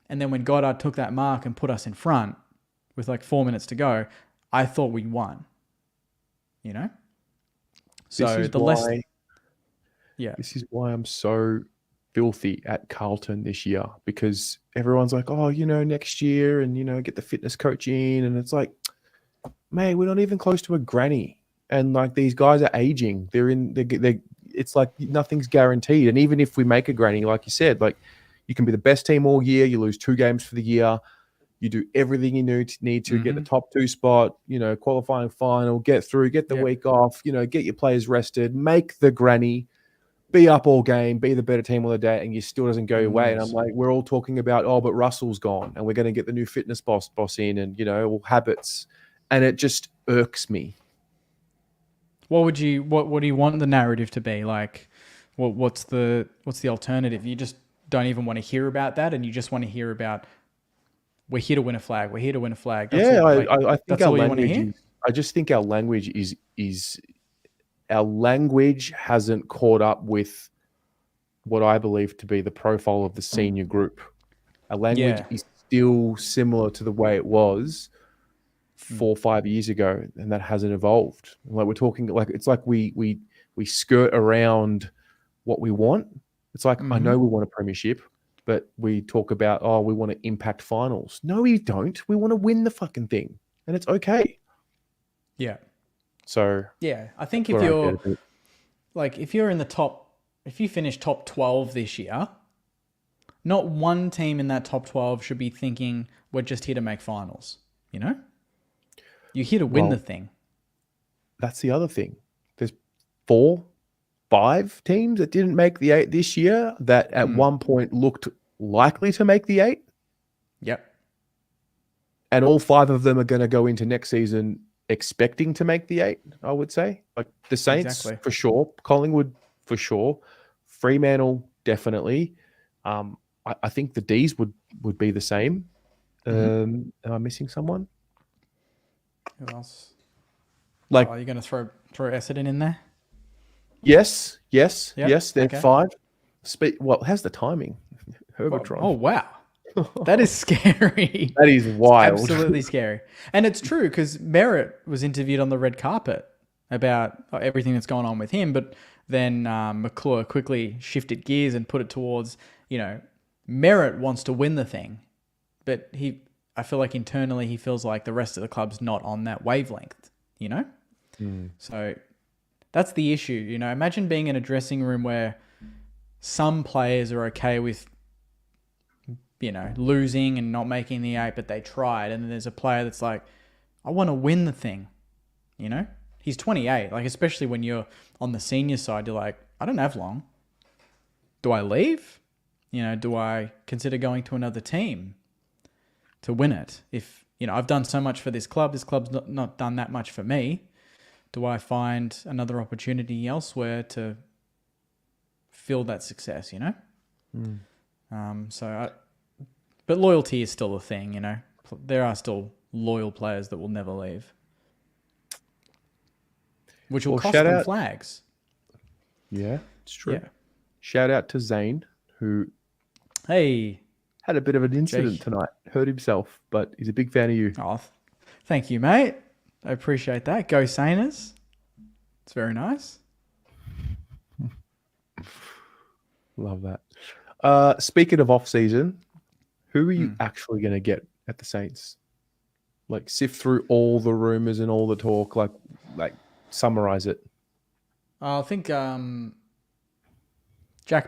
And then when Goddard took that mark and put us in front with like 4 minutes to go, I thought we won. So This is why I'm so filthy at Carlton this year, because everyone's like, oh, next year and, get the fitness coach in. And it's like, mate, we're not even close to a granny. And like these guys are aging. It's like nothing's guaranteed. And even if we make a granny, like you said, like you can be the best team all year. You lose 2 games for the year. You do everything you need to get the top 2 spot, qualifying final, get through, get the week off, get your players rested, make the granny, be up all game, be the better team all the day, and you still doesn't go your way. And I'm like, we're all talking about, but Russell's gone and we're going to get the new fitness boss in and, all habits. And it just irks me. What do you want the narrative to be? Like, what's the alternative? You just don't even want to hear about that, and you just want to hear about, we're here to win a flag. We're here to win a flag. I think that's all you want to hear. I just think our language our language hasn't caught up with what I believe to be the profile of the senior group. Our language is still similar to the way it was 4 or 5 years ago, and that hasn't evolved. Like we're talking, like it's like we skirt around what we want. It's like, I know we want a premiership, but we talk about, we want to impact finals. No, we don't. We want to win the fucking thing, and it's okay. Yeah. So I think if you're in the top, if you finish top 12 this year, not one team in that top 12 should be thinking we're just here to make finals. You're here to win the thing. That's the other thing. There's 4, 5 teams that didn't make the 8 this year that at one point looked likely to make the 8. Yep. And all 5 of them are going to go into next season expecting to make the 8, I would say. Like the Saints, for sure. Collingwood, for sure. Fremantle, definitely. I think the D's would be the same. Am I missing someone? Who else? Like, are you going to throw Essendon in there? Yes. Yep. Yes, they're 5. How's the timing? Herbertron. Oh, wow. That is scary. That is wild. Absolutely scary. And it's true because Merritt was interviewed on the red carpet about everything that's going on with him. But then McClure quickly shifted gears and put it towards, Merritt wants to win the thing. But I feel like internally he feels like the rest of the club's not on that wavelength, So that's the issue. Imagine being in a dressing room where some players are okay with losing and not making the 8, but they tried. And then there's a player that's like, I want to win the thing, He's 28. Like, especially when you're on the senior side, you're like, I don't have long. Do I leave? Do I consider going to another team to win it? If, I've done so much for this club's not done that much for me. Do I find another opportunity elsewhere to fill that success, But loyalty is still a thing, There are still loyal players that will never leave, which will cost them flags. Yeah, it's true. Yeah. Shout out to Zane, who had a bit of an incident tonight. Hurt himself, but he's a big fan of you. Oh, thank you, mate. I appreciate that. Go Saners. It's very nice. Love that. Speaking of off-season, who are you actually going to get at the Saints? Like, sift through all the rumors and all the talk. Like summarize it. I think Jack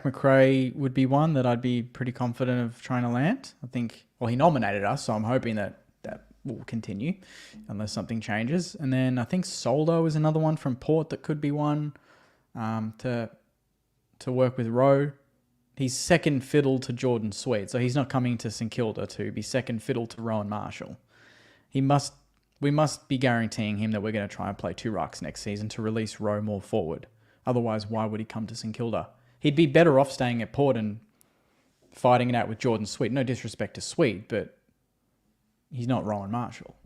McRae would be one that I'd be pretty confident of trying to land. I think, he nominated us, so I'm hoping that will continue unless something changes. And then I think Soldo is another one from Port that could be one to to work with Rowe. He's second fiddle to Jordan Sweet, so he's not coming to St Kilda to be second fiddle to Rowan Marshall. We must be guaranteeing him that we're going to try and play 2 rucks next season to release Rowe more forward. Otherwise, why would he come to St Kilda? He'd be better off staying at Port and fighting it out with Jordan Sweet. No disrespect to Sweet, but he's not Rowan Marshall.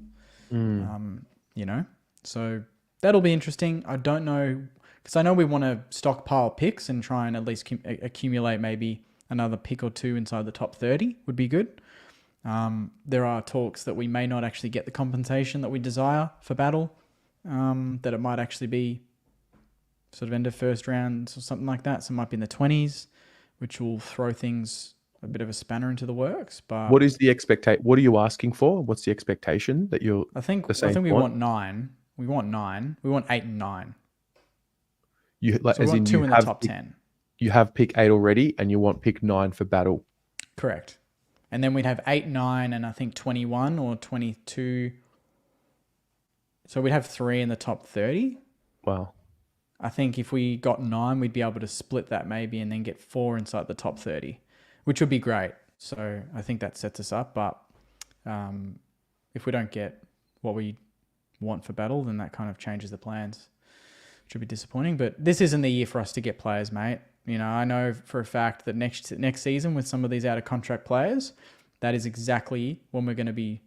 So that'll be interesting. I don't know, because I know we want to stockpile picks and try and at least accumulate maybe another pick or 2 inside the top 30 would be good. There are talks that we may not actually get the compensation that we desire for battle, that it might actually be sort of end of first round or something like that. So it might be in the 20s, which will throw things a bit of a spanner into the works. But what is the expectation? What are you asking for? What's the expectation that you're? I think we want 9. We want 9. We want 8 and 9. You like, so as we want in 2 you in the have top 10. You have pick 8 already, and you want pick 9 for battle. Correct. And then we'd have 8, 9, and I think 21 or 22. So we'd have 3 in the top 30. Wow. I think if we got 9, we'd be able to split that maybe and then get 4 inside the top 30, which would be great. So I think that sets us up. But if we don't get what we want for battle, then that kind of changes the plans, which would be disappointing. But this isn't the year for us to get players, mate. You know, I know for a fact that next season with some of these out of contract players, that is exactly when we're going to be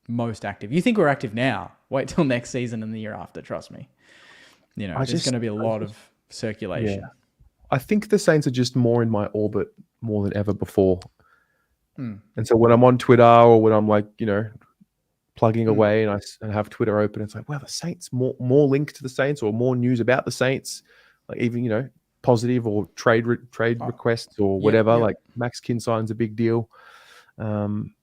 most active. You think we're active now? Wait till next season and the year after. Trust me. You know, there's going to be a lot of circulation. Yeah. I think the Saints are just more in my orbit more than ever before. And so when I'm on Twitter or when I'm like, you know, plugging away and I have Twitter open, it's like, wow, the Saints, more links to the Saints or more news about the Saints, like even, you know, positive or trade requests or whatever. Yeah. Like Max Kinsign's a big deal. I don't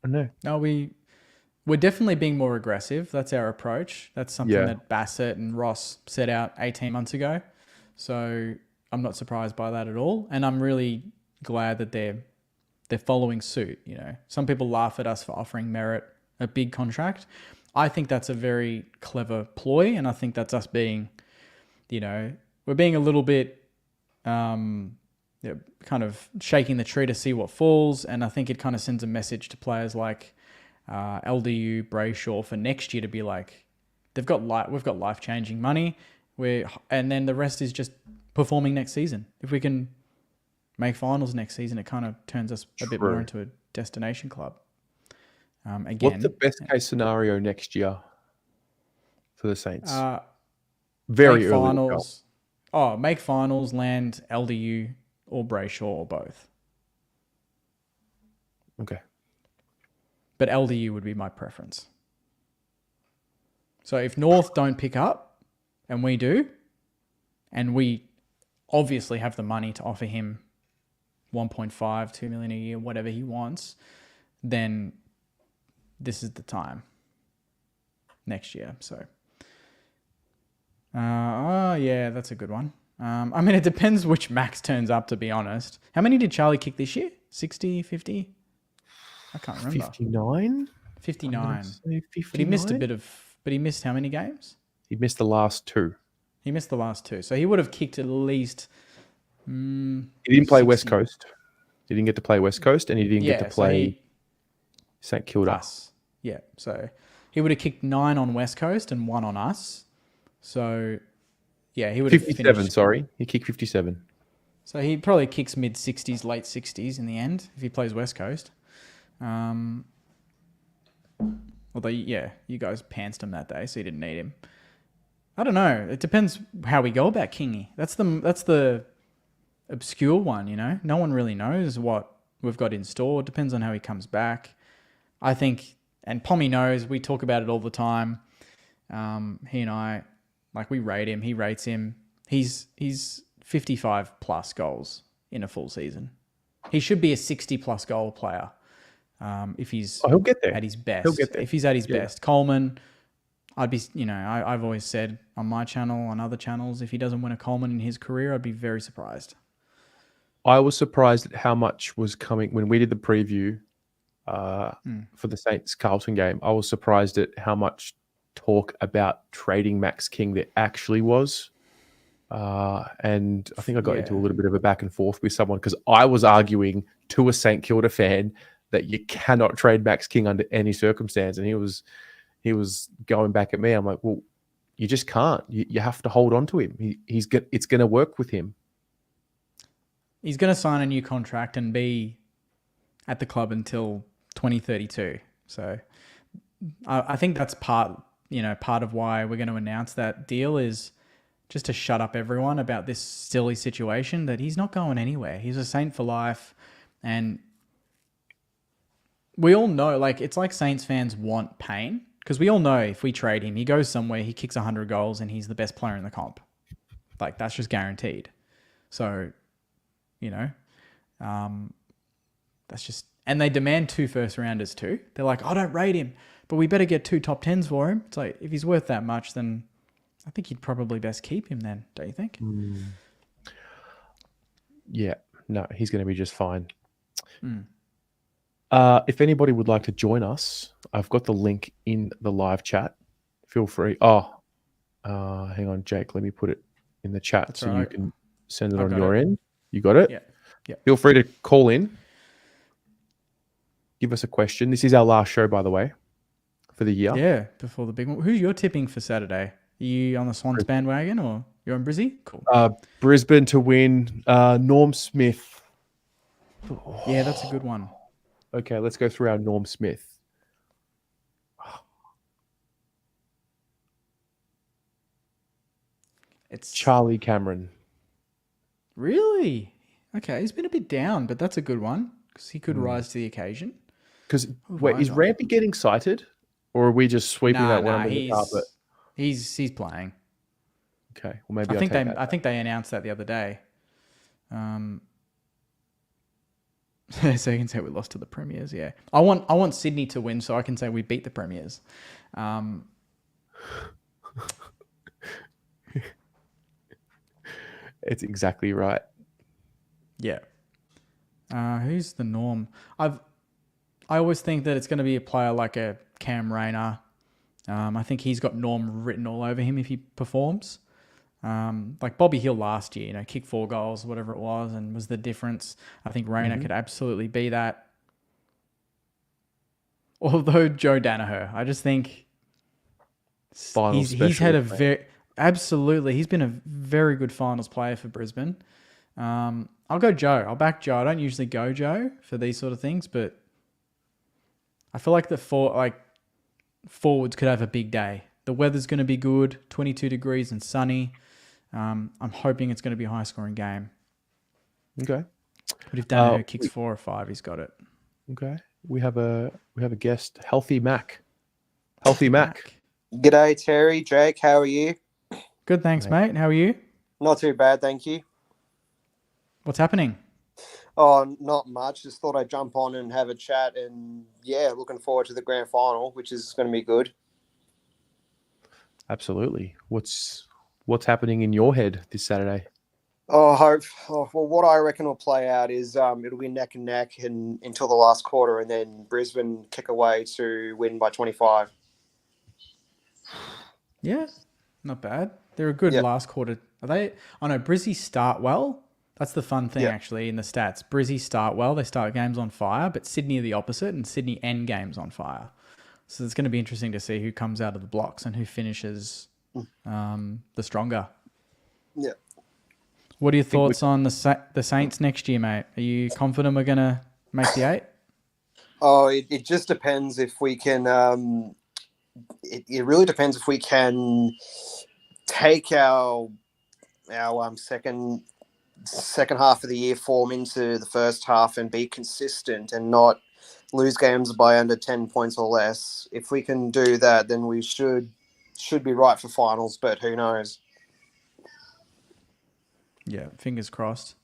know. No, we're definitely being more aggressive. That's our approach. That's something that Bassett and Ross set out 18 months ago. So I'm not surprised by that at all. And I'm really glad that they're following suit. You know, some people laugh at us for offering Merritt a big contract. I think that's a very clever ploy. And I think that's us being, you know, we're being a little bit kind of shaking the tree to see what falls. And I think it kind of sends a message to players like LDU, Brayshaw for next year to be like, we've got life-changing money. And then the rest is just performing next season. If we can make finals next season, it kind of turns us a bit more into a destination club. Again, what's the best case scenario next year for the Saints? Very early finals. Make finals, land LDU or Brayshaw or both. Okay. But LDU would be my preference. So if North don't pick up and we do, and we obviously have the money to offer him 1.5, 2 million a year, whatever he wants, then this is the time next year. So, yeah, that's a good one. I mean, it depends which Max turns up, to be honest. How many did Charlie kick this year? 60, 50? I can't remember. 59? 59. 59? But he missed but he missed how many games? He missed the last 2. He missed the last 2. So he would have kicked at least... he didn't play 60. West Coast. He didn't get to play West Coast, and he didn't get to play St Kilda. Us. Yeah, so he would have kicked 9 on West Coast and 1 on us. So, yeah, he would have 57, finished... sorry. He kicked 57. So he probably kicks mid-60s, late 60s in the end if he plays West Coast. Although, yeah, you guys pantsed him that day, so you didn't need him. I don't know. It depends how we go about Kingy. That's the obscure one, you know? No one really knows what we've got in store. It depends on how he comes back. I think, and Pommy knows, we talk about it all the time. He and I, like, we rate him. He rates him. He's 55 plus goals in a full season. He should be a 60 plus goal player. If he's he'll get there. At his best. He'll get there. If he's at his best. Coleman, I'd be, you know, I've always said on my channel, on other channels, if he doesn't win a Coleman in his career, I'd be very surprised. I was surprised at how much was coming when we did the preview for the Saints Carlton game. I was surprised at how much talk about trading Max King there actually was. And I think I got into a little bit of a back and forth with someone because I was arguing to a St Kilda fan that you cannot trade Max King under any circumstance, and he was going back at me. I'm like, well, you just can't. You have to hold on to him. It's going to work with him. He's going to sign a new contract and be at the club until 2032. So I think that's part of why we're going to announce that deal is just to shut up everyone about this silly situation that he's not going anywhere. He's a Saint for life. And we all know, like, it's like Saints fans want Payne because we all know if we trade him, he goes somewhere, he kicks 100 goals and he's the best player in the comp. Like, that's just guaranteed. So, that's just, and they demand 2 first rounders too. They're like, I don't rate him, but we better get 2 top 10s for him. It's like, if he's worth that much, then I think you'd probably best keep him then, don't you think? Yeah, no, he's going to be just fine. If anybody would like to join us, I've got the link in the live chat. Feel free. Hang on, Jake. Let me put it in the chat. That's so right. You can send it on your end. You got it? Yeah. Feel free to call in. Give us a question. This is our last show, by the way, for the year. Yeah, before the big one. Who's your tipping for Saturday? Are you on the Swans bandwagon or you're on Brizzy? Cool. Brisbane to win. Norm Smith. Yeah, that's a good one. Okay, let's go through our Norm Smith. It's Charlie Cameron. Really? Okay, he's been a bit down, but that's a good one because he could rise to the occasion. Because wait, is Rampy getting cited, or are we just sweeping that one under the carpet? He's playing. Okay, well maybe I think they announced that the other day. So you can say we lost to the Premiers. Yeah, I want Sydney to win, so I can say we beat the Premiers. It's exactly right. Yeah. Who's the Norm? I always think that it's going to be a player like a Cam Rayner. I think he's got Norm written all over him if he performs. Like Bobby Hill last year, kicked 4 goals, whatever it was, and was the difference. I think Rayner could absolutely be that. Although Joe Danaher, I just think he's had a absolutely, he's been a very good finals player for Brisbane. I'll go Joe. I'll back Joe. I don't usually go Joe for these sort of things, but I feel like forwards could have a big day. The weather's going to be good, 22 degrees and sunny. I'm hoping it's going to be a high-scoring game. Okay. But if Danaher kicks 4 or 5, he's got it. Okay. We have a guest, Healthy Mac. Healthy Mac. G'day, Terry. Jake, how are you? Good, thanks, mate. How are you? Not too bad, thank you. What's happening? Oh, not much. Just thought I'd jump on and have a chat, and yeah, looking forward to the grand final, which is going to be good. Absolutely. What's happening in your head this Saturday? Well, what I reckon will play out is it'll be neck and neck until the last quarter, and then Brisbane kick away to win by 25. Yeah, not bad. They're a good last quarter. Are they? Oh no, Brizzy start well. That's the fun thing actually in the stats. Brizzy start well. They start games on fire, but Sydney are the opposite, and Sydney end games on fire. So it's going to be interesting to see who comes out of the blocks and who finishes the stronger. Yeah. What are your thoughts on the Saints next year, mate? Are you confident we're going to make the 8? Oh, it just depends if we can. It really depends if we can take our second half of the year form into the first half and be consistent and not lose games by under 10 points or less. If we can do that, then we should be right for finals, but who knows? Yeah, fingers crossed.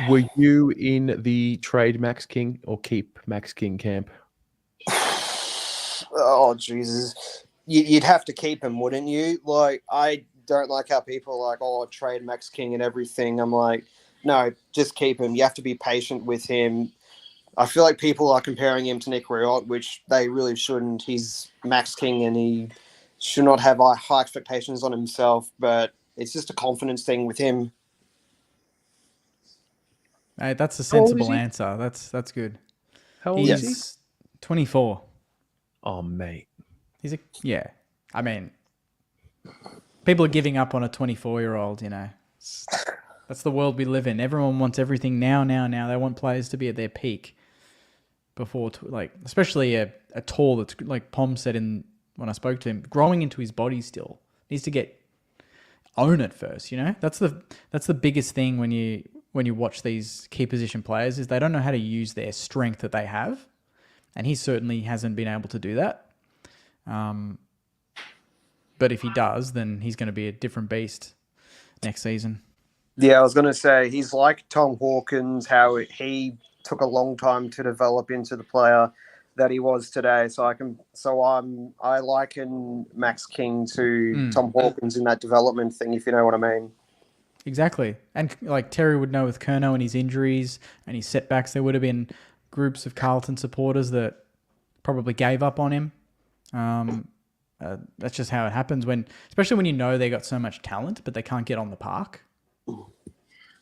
Were you in the trade Max King or keep Max King camp? Oh, Jesus. You'd have to keep him, wouldn't you? Like, I don't like how people are like, oh, trade Max King and everything. I'm like, no, just keep him. You have to be patient with him. I feel like people are comparing him to Nick Riot, which they really shouldn't. He's Max King and he should not have high expectations on himself. But It's just a confidence thing with him. Hey, that's a How old is sensible he? answer. That's good. How old is he? He's 24. Oh, mate. Yeah. I mean, people are giving up on a 24-year-old, you know. That's the world we live in. Everyone wants everything now. They want players to be at their peak before, especially a tall that's like Pom said when I spoke to him, growing into his body still. Needs to own it first, you know? That's the biggest thing when you watch these key position players is they don't know how to use their strength that they have. And he certainly hasn't been able to do that. But if he does, then he's going to be a different beast next season. Yeah, I was going to say he's like Tom Hawkins, how he took a long time to develop into the player that he was today. I liken Max King to Tom Hawkins in that development thing, if you know what I mean. Exactly. And like Terry would know with Curnow and his injuries and his setbacks, there would have been groups of Carlton supporters that probably gave up on him. That's just how it happens especially when you know they got so much talent, but they can't get on the park.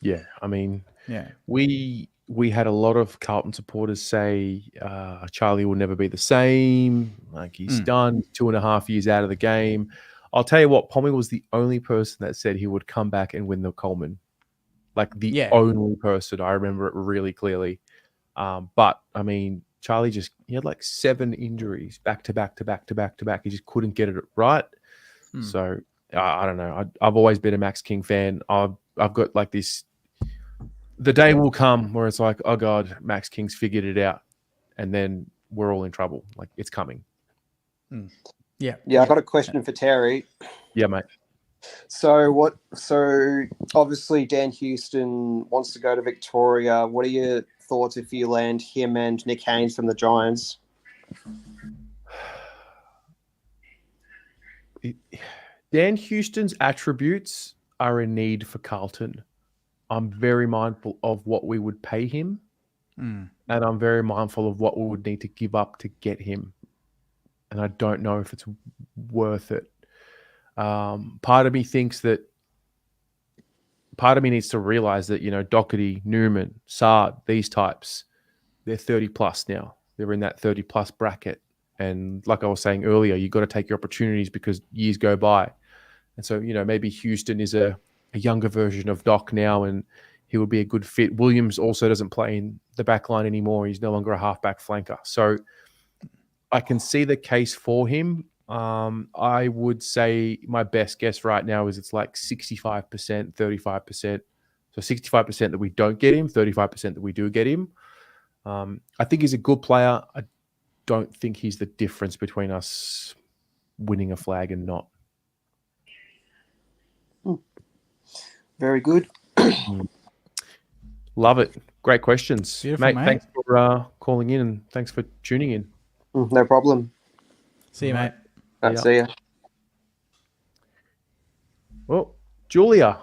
Yeah, I mean, Yeah. we had a lot of Carlton supporters say Charlie will never be the same. Like he's done 2.5 years out of the game. I'll tell you what, Pommy was the only person that said he would come back and win the Coleman. Like the only person. I remember it really clearly. But I mean, Charlie he had like 7 injuries back to back. He just couldn't get it right. So I don't know. I've always been a Max King fan. I've got like this. The day will come where it's like, oh God, Max King's figured it out, and then we're all in trouble. Like it's coming. Yeah. Yeah, I got a question for Terry. Yeah, mate. So obviously Dan Houston wants to go to Victoria. What are your thoughts if you land him and Nick Haynes from the Giants? Dan Houston's attributes are a need for Carlton. I'm very mindful of what we would pay him, and I'm very mindful of what we would need to give up to get him. And I don't know if it's worth it. Part of me needs to realize that, you know, Doherty, Newman, Sard, these types, they're 30 plus now. They're in that 30 plus bracket. And like I was saying earlier, you've got to take your opportunities because years go by. And so, you know, maybe Houston is a younger version of Doc now, and he would be a good fit. Williams also doesn't play in the back line anymore. He's no longer a halfback flanker. So I can see the case for him. I would say my best guess right now is it's like 65%, 35%. So 65% that we don't get him, 35% that we do get him. I think he's a good player. I don't think he's the difference between us winning a flag and not. Very good. Love it. Great questions. Beautiful, mate. Thanks for calling in and thanks for tuning in. No problem. See you, mate. Right, see ya. Well, Julia.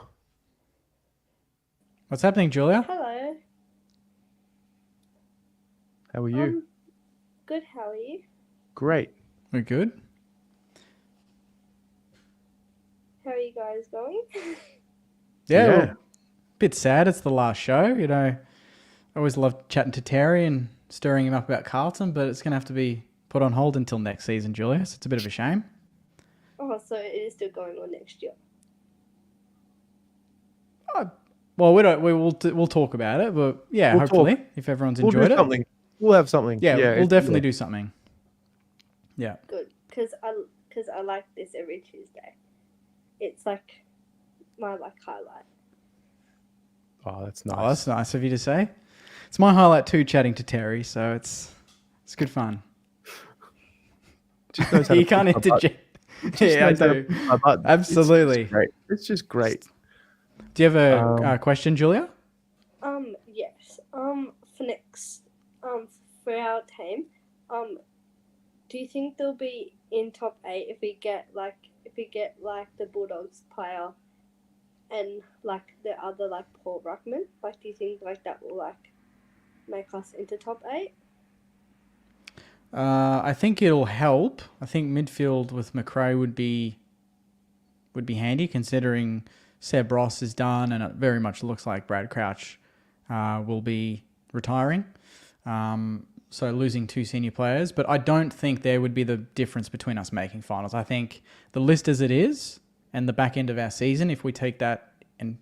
What's happening, Julia? Hello. How are you? Good, how are you? Great. We're good. How are you guys going? Yeah. Yeah. Well, bit sad. It's the last show. You know, I always love chatting to Terry and stirring him up about Carlton, but it's going to have to be put on hold until next season, Julius. It's a bit of a shame. Oh, so it is still going on next year. Well, we'll talk about it, but yeah, We'll hopefully, talk. if everyone's We'll enjoyed do it. something. We'll have something. Yeah, we'll definitely do. do something. Yeah. Good, because I like this every Tuesday. It's like my highlight. Oh, that's nice. Oh, that's nice of you to say. It's my highlight too, chatting to Terry, so it's good fun. Just knows how to You can't push my button. interject. Just Yeah, I knows how to do. push my button. Absolutely. It's just great. Do you have a question, Julia? Yes. For next, for our team, do you think they'll be in top 8 if we get the Bulldogs player and the other Paul Ruckman? Do you think that will make us into top 8? I think it'll help. I think midfield with McRae would be would be handy considering Seb Ross is done and it very much looks like Brad Crouch will be retiring. So losing 2 senior players, but I don't think there would be the difference between us making finals. I think the list as it is and the back end of our season, if we take that and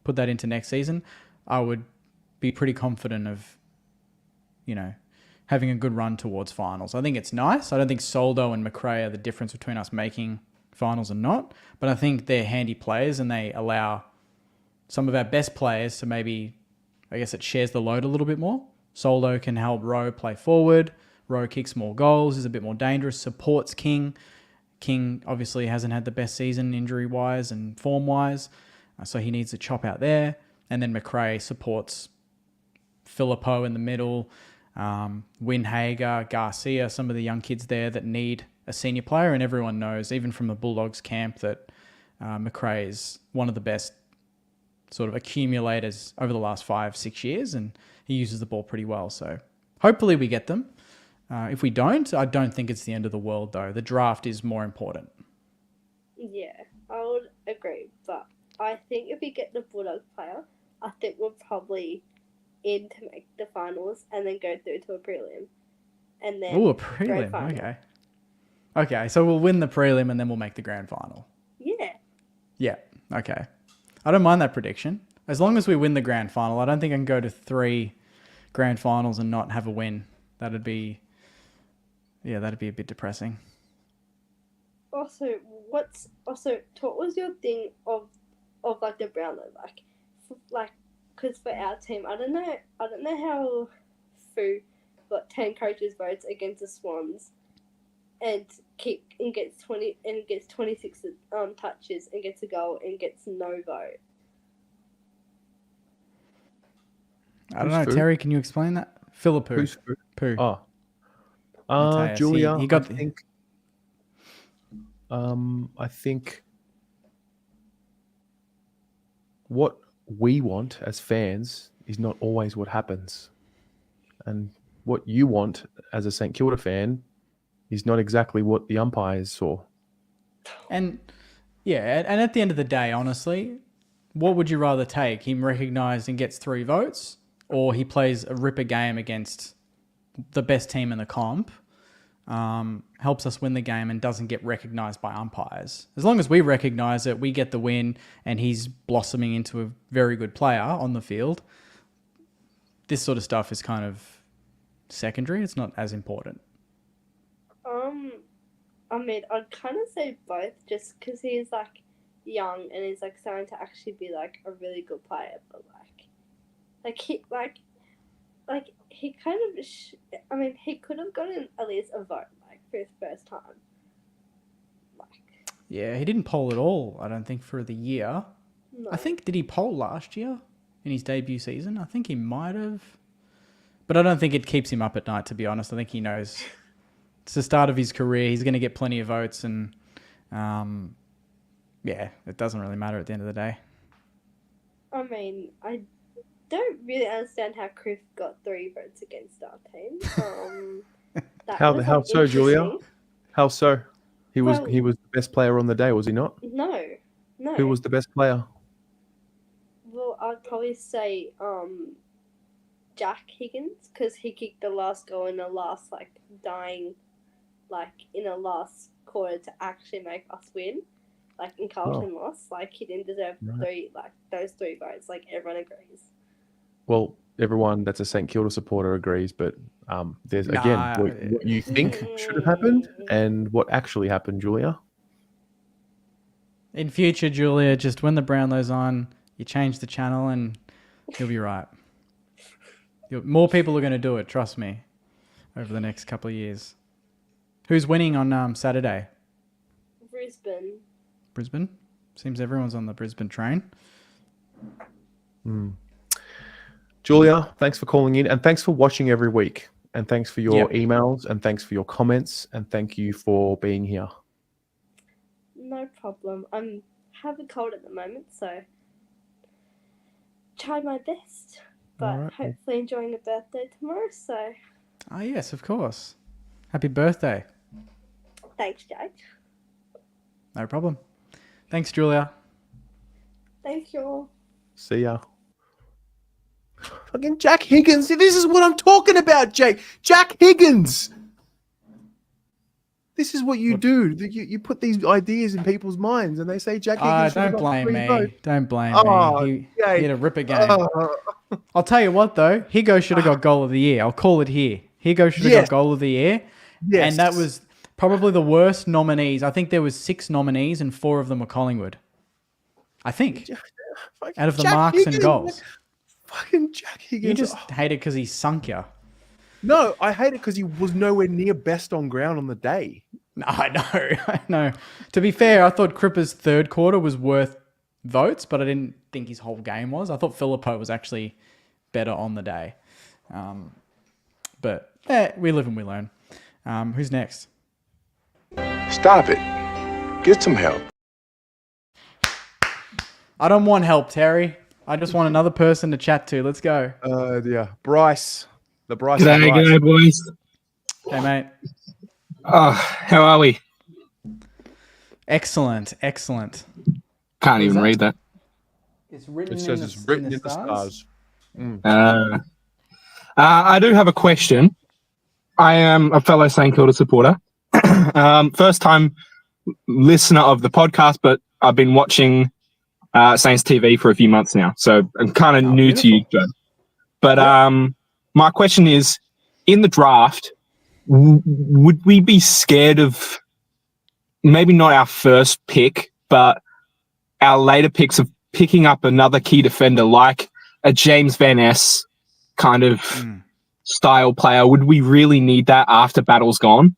put that into next season, I would be pretty confident of, having a good run towards finals. I think it's nice. I don't think Soldo and McRae are the difference between us making finals and not, but I think they're handy players and they allow some of our best players to maybe, I guess it shares the load a little bit more. Soldo can help Rowe play forward. Rowe kicks more goals, is a bit more dangerous, supports King. King obviously hasn't had the best season injury-wise and form-wise, so he needs to chop out there. And then McRae supports Filippo in the middle, Winhager, Garcia, some of the young kids there that need a senior player, and everyone knows, even from the Bulldogs camp, that McRae is one of the best sort of accumulators over the last 5-6 years, and he uses the ball pretty well. So hopefully we get them. If we don't, I don't think it's the end of the world, though. The draft is more important. Yeah, I would agree. But I think if we get the Bulldogs player, I think we're probably in to make the finals and then go through to a prelim. And then Ooh, a prelim. Okay. Okay, so we'll win the prelim and then we'll make the grand final. Yeah. Yeah, okay. I don't mind that prediction. As long as we win the grand final, I don't think I can go to 3 grand finals and not have a win. That'd be a bit depressing. Also, what was your thing of like the Brownlow like, because for our team, I don't know how Foo got 10 coaches votes against the Swans and gets 26 touches and gets a goal and gets no vote. I don't know, Terry, can you explain that? Philippu. Who's Foo? Poo. Oh. Matthias. Julia, He got I think what we want as fans is not always what happens. And what you want as a St Kilda fan is not exactly what the umpires saw. And at the end of the day, honestly, what would you rather take? Him recognised and gets 3 votes, or he plays a ripper game against the best team in the comp, helps us win the game and doesn't get recognised by umpires? As long as we recognise it, we get the win and he's blossoming into a very good player on the field, this sort of stuff is kind of secondary. It's not as important. I mean, I'd kind of say both, just because he's like young and he's like starting to actually be like a really good player, but he kind of, he could have gotten at least a vote like for his first time. Yeah, he didn't poll at all, I don't think, for the year. No. I think, did he poll last year in his debut season? I think he might have. But I don't think it keeps him up at night, to be honest. I think he knows it's the start of his career. He's going to get plenty of votes and, it doesn't really matter at the end of the day. I mean, I don't really understand how Chris got 3 votes against our team. How so, Julia? How so? He was the best player on the day, was he not? No. Who was the best player? Well, I'd probably say Jack Higgins, because he kicked the last goal in the last in the last quarter to actually make us win. In Carlton lost, he didn't deserve those 3 votes. Everyone agrees. Well, everyone that's a St Kilda supporter agrees, but there's what you think should have happened and what actually happened, Julia. In future, Julia, just when the Brownlow's on, you change the channel and you'll be right. More people are going to do it, trust me, over the next couple of years. Who's winning on Saturday? Brisbane? Seems everyone's on the Brisbane train. Julia, thanks for calling in and thanks for watching every week. And thanks for your emails and thanks for your comments and thank you for being here. No problem. I'm having a cold at the moment, so try my best. But hopefully enjoying a birthday tomorrow, so... Oh, yes, of course. Happy birthday. Thanks, Jake. No problem. Thanks, Julia. Thank you. See ya. Fucking Jack Higgins. This is what I'm talking about, Jake. Jack Higgins. This is what you do. You put these ideas in people's minds, and they say Jack Higgins. Don't blame me. Votes. Don't blame Oh, me. Jake. He had a ripper game. I'll tell you what, though. Higo should have got goal of the year. I'll call it here. Higo should have got goal of the year. Yes. And that was probably the worst nominees. I think there was 6 nominees, and 4 of them were Collingwood. I think. Out of the marks Higgins. and goals. Fucking Jack Higgins. You just hate it because he sunk you. No, I hate it because he was nowhere near best on ground on the day. No, I know. To be fair, I thought Cripper's third quarter was worth votes, but I didn't think his whole game was. I thought Philippou was actually better on the day. But we live and we learn. Who's next? Stop it. Get some help. I don't want help, Terry. I just want another person to chat to. Let's go. Yeah. Bryce. The Bryce. G'day, boys. Hey, mate. Oh, how are we? Excellent. Can't even read that. It's written It says it's written in the stars. I do have a question. I am a fellow St Kilda supporter. First time listener of the podcast, but I've been watching Saints TV for a few months now, so I'm kind of new to you, Joe. But my question is, in the draft, would we be scared of maybe not our first pick, but our later picks of picking up another key defender like a James Van Ness kind of style player? Would we really need that after Battle's gone?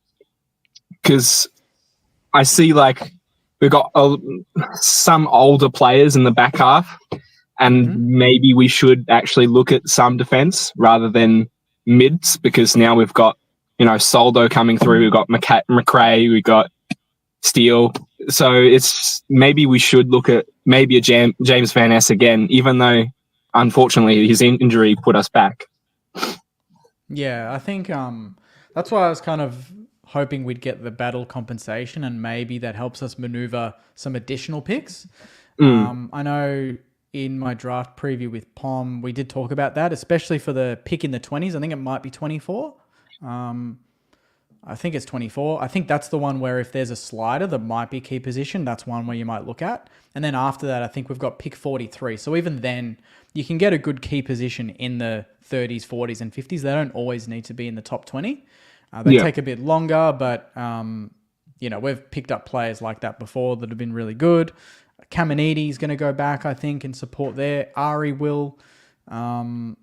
Because I see like we've got some older players in the back half, and maybe we should actually look at some defense rather than mids, because now we've got, Soldo coming through, we've got McRae, we've got Steele. So it's maybe we should look at maybe a James Van Ness again, even though unfortunately his injury put us back. Yeah, I think that's why I was kind of hoping we'd get the Battle compensation, and maybe that helps us maneuver some additional picks. I know in my draft preview with Pom, we did talk about that, especially for the pick in the 20s. I think it might be 24. I think it's 24. I think that's the one where if there's a slider that might be key position, that's one where you might look at. And then after that, I think we've got pick 43. So even then, you can get a good key position in the 30s, 40s, and 50s. They don't always need to be in the top 20. They take a bit longer, but we've picked up players like that before that have been really good. Caminiti is going to go back, I think, and support there. Ari will. And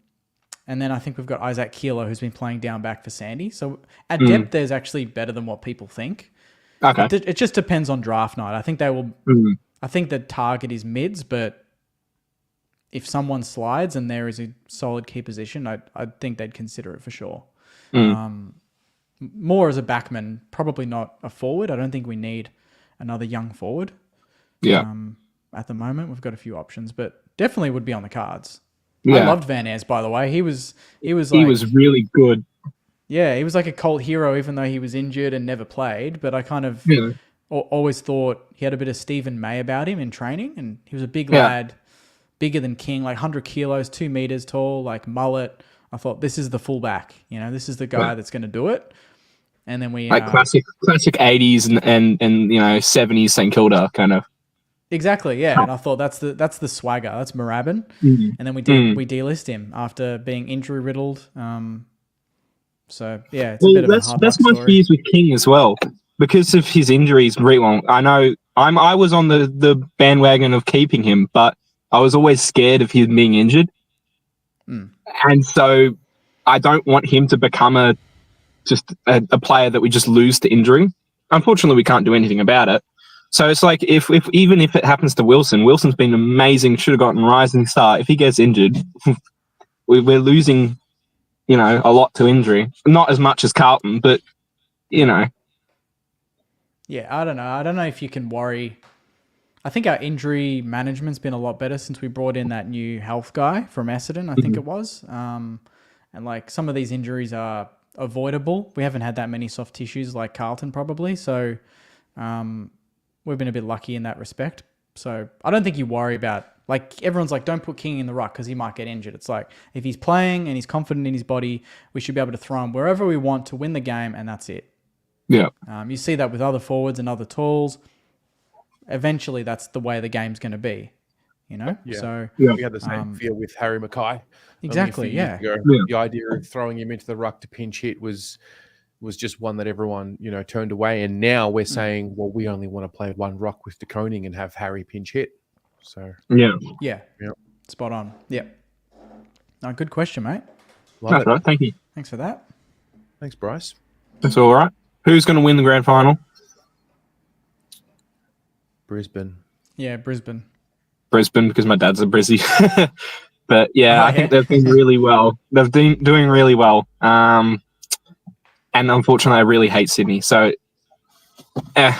then I think we've got Isaac Keeler, who's been playing down back for Sandy. So at depth, there's actually better than what people think. Okay. It just depends on draft night. I think they will. I think the target is mids, but if someone slides and there is a solid key position, I think they'd consider it for sure. More as a backman, probably not a forward. I don't think we need another young forward. Yeah. At the moment, we've got a few options, but definitely would be on the cards. Yeah. I loved Van Ness, by the way. He was really good. Yeah, he was like a cult hero, even though he was injured and never played. But I kind of always thought he had a bit of Stephen May about him in training, and he was a big lad, bigger than King, like 100 kilos, 2 meters tall, like mullet. I thought, this is the fullback. This is the guy that's going to do it. And then we classic 80s and 70s St Kilda kind of. Exactly, yeah. And I thought that's the swagger. That's Moorabbin. And then we delist him after being injury riddled. So yeah, it's a bit of a hard that's my fears with King as well, because of his injuries. I know I was on the bandwagon of keeping him, but I was always scared of him being injured, and so I don't want him to become a player that we just lose to injury. Unfortunately, we can't do anything about it. So it's like if even if it happens to Wilson's been amazing, should have gotten rising star. If he gets injured, we're losing, a lot to injury. Not as much as Carlton, but Yeah, I don't know. I don't know if you can worry. I think our injury management's been a lot better since we brought in that new health guy from Essendon, I think it was. And like some of these injuries are avoidable. We haven't had that many soft tissues like Carlton probably. So we've been a bit lucky in that respect. So I don't think you worry about, like, everyone's like, don't put King in the ruck because he might get injured. It's like, if he's playing and he's confident in his body, we should be able to throw him wherever we want to win the game, and that's it. Yeah. You see that with other forwards and other tools. Eventually, that's the way the game's going to be, you know? Yeah. So We had the same fear with Harry Mackay. Exactly, Only a few years ago. The idea of throwing him into the ruck to pinch hit was just one that everyone, turned away. And now we're saying, well, we only want to play one ruck with De Koning and have Harry pinch hit. So yeah. Spot on. Yeah. No, good question, mate. Love it. Right. Thank you. Thanks for that. Thanks, Bryce. That's all right. Who's going to win the grand final? Brisbane. Yeah, Brisbane. Brisbane, because my dad's a Brizzy. But yeah, Oh, I think they've been really well. They've been doing really well. And unfortunately, I really hate Sydney. So, Anyway.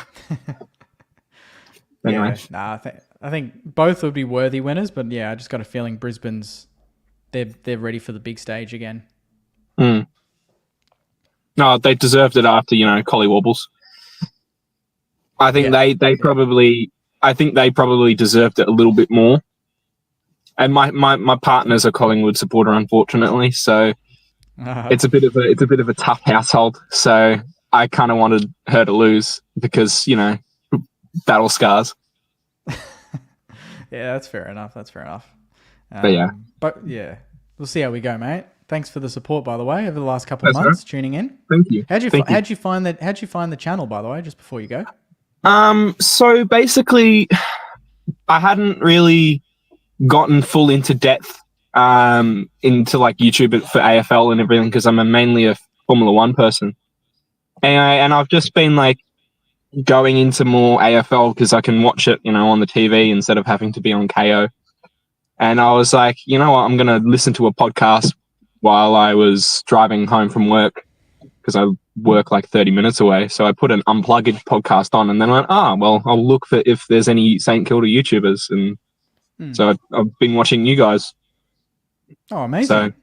Yeah, I think both would be worthy winners, but yeah, I just got a feeling Brisbane's they're ready for the big stage again. No, they deserved it after Collie Wobbles. I think they probably deserved it a little bit more. And my partner's a Collingwood supporter, unfortunately, so it's a bit of a tough household. So I kind of wanted her to lose because battle scars. Yeah, that's fair enough. But we'll see how we go, mate. Thanks for the support, by the way, over the last couple of That's months, tuning in. Thank you. How'd you find the channel, by the way, just before you go? So basically, I hadn't really gotten full into depth into like YouTube for AFL and everything because I'm mainly a Formula One person, and I've just been like going into more AFL because I can watch it, on the TV instead of having to be on KO. And I was like, you know what, I'm going to listen to a podcast while I was driving home from work because I work like 30 minutes away. So I put an Unplugged podcast on and then I went, well, I'll look for if there's any St. Kilda YouTubers. And so I've been watching you guys. Oh, amazing. So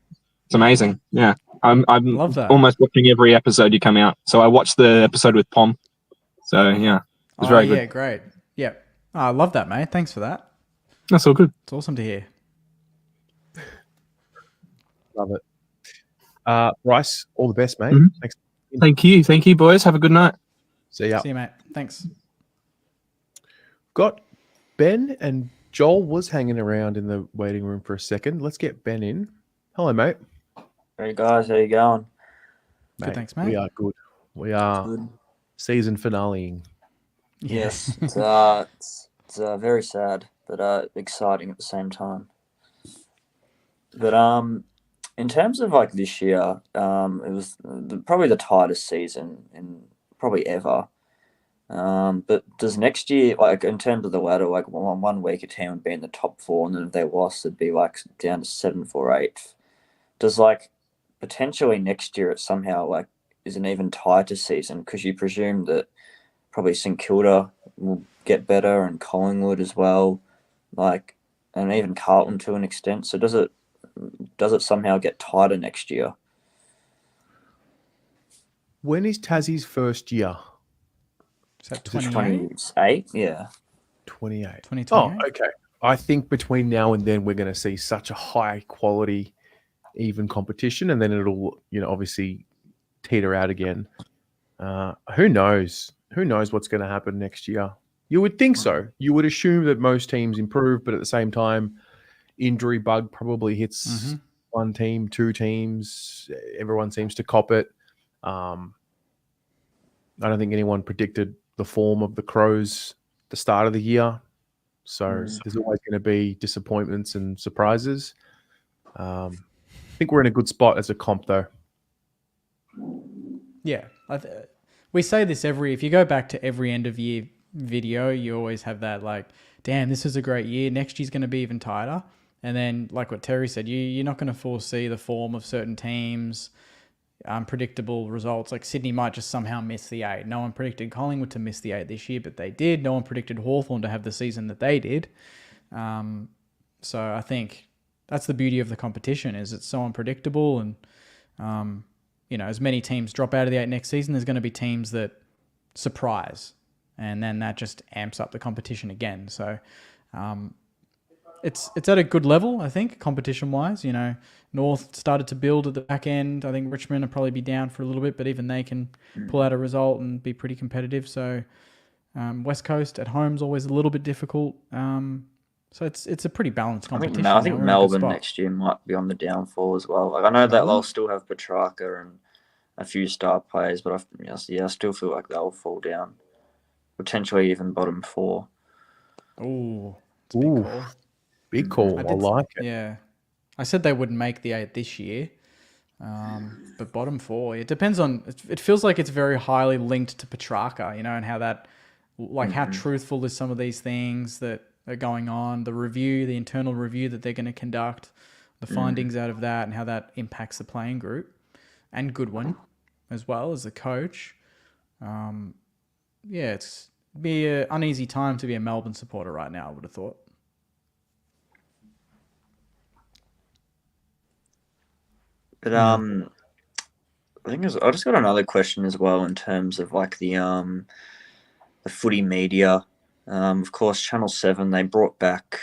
it's amazing. Yeah. I'm Love that. almost watching every episode you come out. So I watched the episode with Pom. So yeah, it was very good. Yeah, great. Yeah. Oh, I love that, mate. Thanks for that. That's all good. It's awesome to hear. Love it. Bryce, all the best, mate. Mhm. Thanks. Thank you, boys. Have a good night. See ya. See you, mate. Thanks. Got Ben and Joel was hanging around in the waiting room for a second. Let's get Ben in. Hello, mate. Hey guys, how you going? Good, thanks, mate. We are good. We are Good. season finaleing. Yes, it's very sad, but exciting at the same time. But in terms of like this year, it was probably the tightest season in probably ever. But does next year, like in terms of the ladder, like one week a team would be in the top 4, and then if they lost, it'd be like down to 7th or 8th. Does like potentially next year it somehow like is an even tighter season because you presume that probably St Kilda will get better and Collingwood as well, like, and even Carlton to an extent. So does it somehow get tighter next year? When is Tassie's first year? Is that 28? Yeah. 28. 2028? Oh, okay. I think between now and then we're going to see such a high quality, even competition, and then it'll, obviously teeter out again. Who knows? Who knows what's going to happen next year? You would think so. You would assume that most teams improve, but at the same time, injury bug probably hits one team, 2 teams. Everyone seems to cop it. I don't think anyone predicted the form of the Crows at the start of the year. So there's always going to be disappointments and surprises. I think we're in a good spot as a comp, though. Yeah. We say this if you go back to every end of year video, you always have that like, damn, this is a great year. Next year's going to be even tighter. And then like what Terry said, you're not going to foresee the form of certain teams, unpredictable results. Like Sydney might just somehow miss the 8. No one predicted Collingwood to miss the 8 this year, but they did. No one predicted Hawthorn to have the season that they did. So I think that's the beauty of the competition is it's so unpredictable and, as many teams drop out of the 8 next season, there's going to be teams that surprise. and then that just amps up the competition again. So it's at a good level, I think, competition-wise. You know, North started to build at the back end. I think Richmond will probably be down for a little bit, but even they can pull out a result and be pretty competitive. So West Coast at home is always a little bit difficult. So it's a pretty balanced competition. I think Melbourne next year might be on the downfall as well. Like, I know that they'll still have Petrarca and a few star players, but I still feel like they'll fall down, potentially even bottom 4. Oh, it's a big call. Big call. I like it. Yeah, I said they wouldn't make the 8 this year, but bottom 4. It depends on. It feels like it's very highly linked to Petrarca, you know, and how that, like, how truthful is some of these things that are going on, the review, the internal review that they're going to conduct, the findings out of that, and how that impacts the playing group, and Goodwin as well as the coach. It's be an uneasy time to be a Melbourne supporter right now, I would have thought. But I think I just got another question as well in terms of like the footy media. Of course, Channel 7, they brought back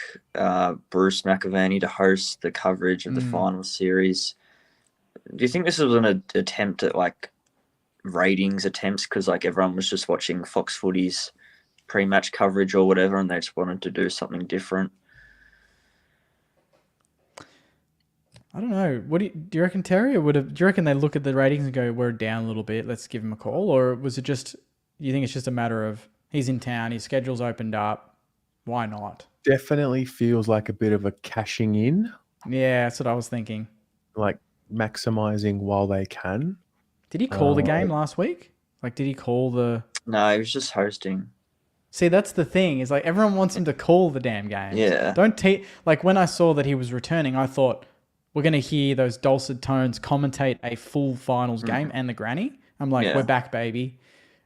Bruce McAvaney to host the coverage of the final series. Do you think this was an attempt at like ratings attempts because like everyone was just watching Fox Footy's pre-match coverage or whatever, and they just wanted to do something different? I don't know. What do you reckon, Terry? Or do you reckon they look at the ratings and go, "We're down a little bit. Let's give him a call"? Or was it just? You think it's just a matter of he's in town, his schedule's opened up, why not? Definitely feels like a bit of a cashing in. Yeah, that's what I was thinking. Like maximizing while they can. Did he call the game last week? Like, did he call the? No, he was just hosting. See, that's the thing. Is like everyone wants him to call the damn game. Yeah. Like when I saw that he was returning, I thought, we're going to hear those dulcet tones commentate a full finals game and the granny. I'm like, we're back, baby.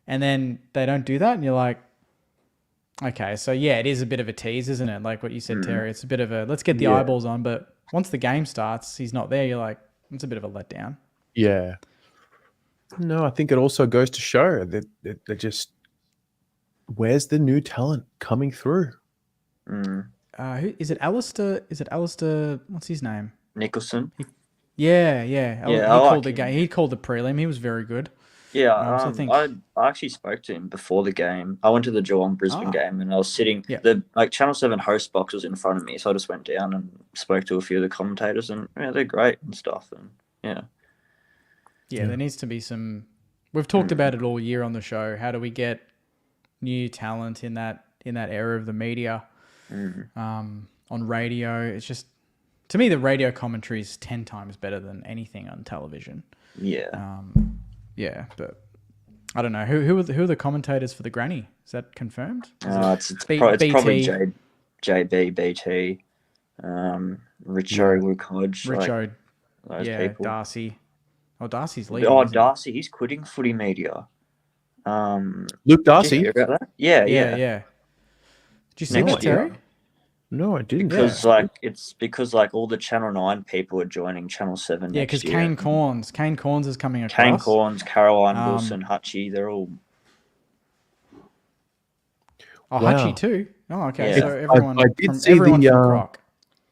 And then they don't do that. And you're like, okay, so yeah, it is a bit of a tease, isn't it? Like what you said, Terry. It's a bit of a, let's get the eyeballs on. But once the game starts, he's not there. You're like, it's a bit of a letdown. Yeah. No, I think it also goes to show that they're just, where's the new talent coming through? Who is it? Alistair? Is it Alistair? What's his name? Nicholson. Yeah. He called the game. He called the prelim. He was very good. Yeah, I I actually spoke to him before the game. I went to the Geelong Brisbane game, and I was sitting. The Channel 7 host box was in front of me, so I just went down and spoke to a few of the commentators, and they're great and stuff. And there needs to be some. We've talked about it all year on the show. How do we get new talent in that era of the media? On radio, it's just, to me, the radio commentary is 10 times better than anything on television. But I don't know who are the commentators for the granny. Is that confirmed? It's probably JB, BT, Richo, Luke Hodge, Richo, those people. Darcy. Oh, Darcy's leaving. Oh, Darcy, he's quitting footy media. Luke Darcy. Did you hear about that? Yeah. Did you see that, Terry? No, I didn't. Because it's because all the Channel 9 people are joining Channel 7 Yeah, because Kane Corns is coming across. Kane Corns, Caroline Wilson, Hutchie, they're all... Oh, wow. Hutchie too? Oh, okay. Yeah. So everyone, I did see from the Croc.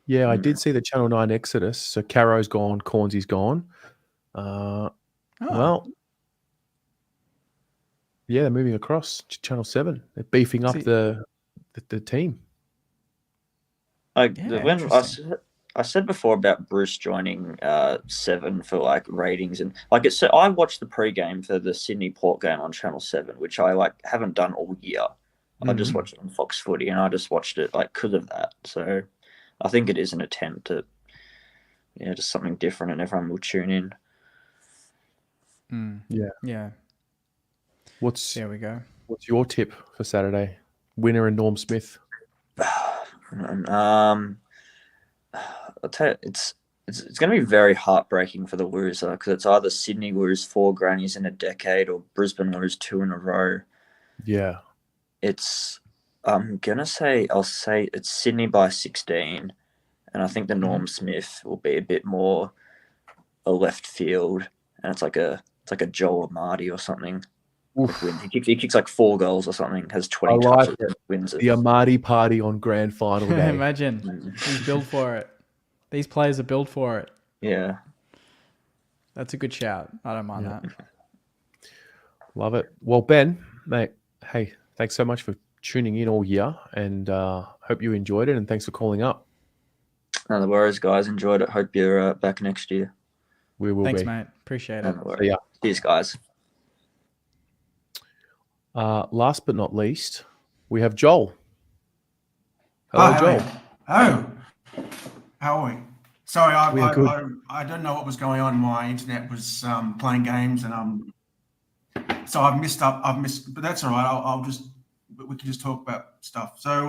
Yeah, I did see the Channel 9 exodus. So Caro's gone, Cornsy's gone. Well, yeah, they're moving across to Channel 7. They're beefing up the team. I said before about Bruce joining 7 for ratings, and I watched the pre-game for the Sydney Port game on Channel 7, which I haven't done all year. I just watched it on Fox Footy, and I just watched it because of that. So I think it is an attempt at just something different, and everyone will tune in. Yeah. There we go. What's your tip for Saturday? Winner and Norm Smith. I'll tell you, it's going to be very heartbreaking for the Woos because it's either Sydney Woos 4 grannies in a decade or Brisbane Woos 2 in a row. Yeah. I'll say it's Sydney by 16, and I think the Norm Smith will be a bit more a left field, and it's like a Joel Amati or something. Oof. wins. He kicks like 4 goals or something. Has 20 I like touches. it. Wins it. The Amadi party on grand final day. Imagine. He's built for it. These players are built for it. Yeah. That's a good shout. I don't mind that. Love it. Well, Ben, mate, hey, thanks so much for tuning in all year, and hope you enjoyed it, and thanks for calling up. No worries, guys. Enjoyed it. Hope you're back next year. We will Thanks, be. mate. Appreciate No it. worries. See ya. Cheers, guys. Last but not least, we have Joel. Hello, Joel. Oh, how are we? Sorry, We are good. I don't know what was going on. My internet was playing games, and so I've missed, but that's all right. We can just talk about stuff. So,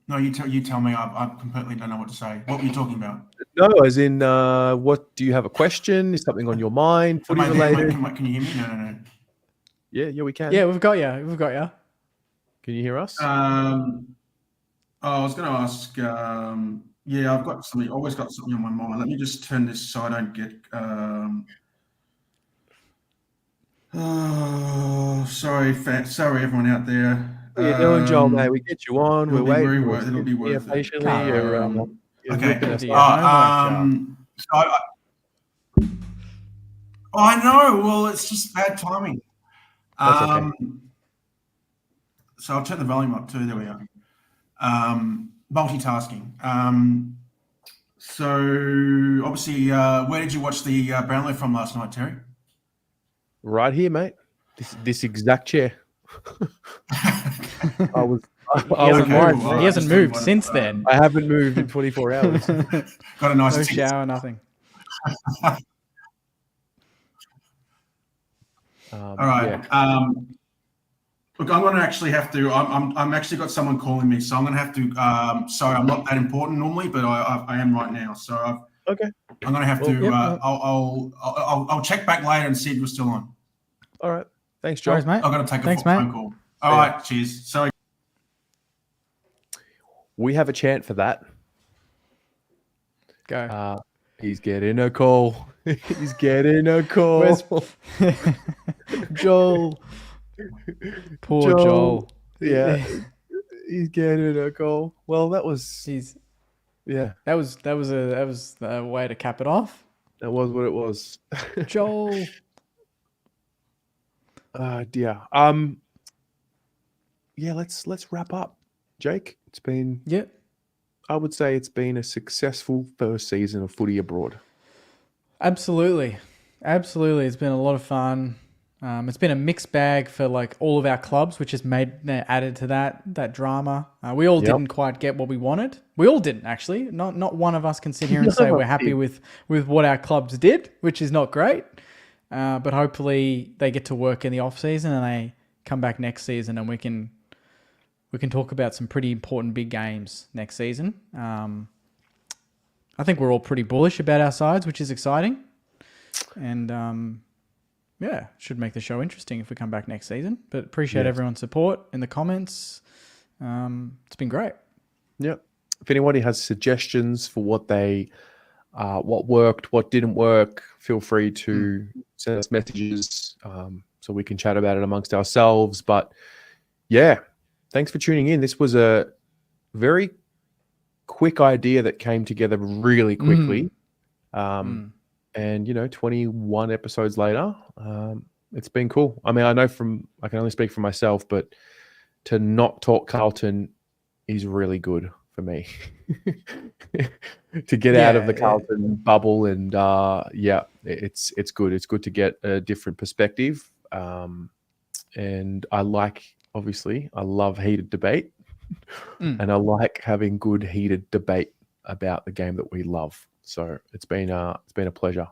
no, you tell me. I completely don't know what to say. What were you talking about? No, as in, what do you have a question? Is something on your mind? Footy related? Can you hear me? No. Yeah, we can. Yeah, we've got you. We've got you. Can you hear us? I was going to ask. Yeah, I've got something. Always got something on my mind. Let me just turn this so I don't get. Sorry, everyone out there. What are you doing, Joel, mate? We get you on. We're waiting. It'll be worth it. Patiently. Come You're Okay. ripping us Yeah. off. I know. Well, it's just bad timing. That's okay. So I'll turn the volume up too. There we are. Multitasking. So obviously, where did you watch the Brownlow from last night, Terry? Right here, mate. This exact chair. I was cool. He hasn't moved since then. I haven't moved in 24 hours. Got a nice No ticket. shower, nothing. All right. Yeah. Look, I'm going to actually have to. I'm actually got someone calling me, so I'm going to have to. Sorry, I'm not that important normally, but I am right now. So Okay. I'm going to have to. Yep. I'll check back later and see if you're still on. All right. Thanks, Joel. Cheers, mate. I've got to take a Thanks, phone mate. call. All right. Cheers. Sorry. We have a chant for that. Go. He's getting a call. He's getting a call. Where's Joel? Poor Joel. Yeah. He's getting a call. Well, that was That was a way to cap it off. That was what it was. Joel. Dear. Yeah, let's wrap up. Jake, it's been I would say it's been a successful first season of Footy Abroad. Absolutely. It's been a lot of fun. It's been a mixed bag for like all of our clubs, which has added to that drama. We all didn't quite get what we wanted. We all didn't, actually. Not one of us can sit here and say we're happy with what our clubs did, which is not great. But hopefully they get to work in the off season and they come back next season and we can talk about some pretty important big games next season. I think we're all pretty bullish about our sides, which is exciting. And should make the show interesting if we come back next season. But appreciate everyone's support in the comments. It's been great. Yep. If anybody has suggestions for what worked, what didn't work, feel free to send us messages so we can chat about it amongst ourselves. But yeah, thanks for tuning in. This was a very quick idea that came together really quickly. And, 21 episodes later, it's been cool. I mean, I can only speak for myself, but to not talk Carlton is really good for me. To get out of the Carlton bubble and, it's good. It's good to get a different perspective. And I love heated debate. And I like having good heated debate about the game that we love. So it's been a pleasure.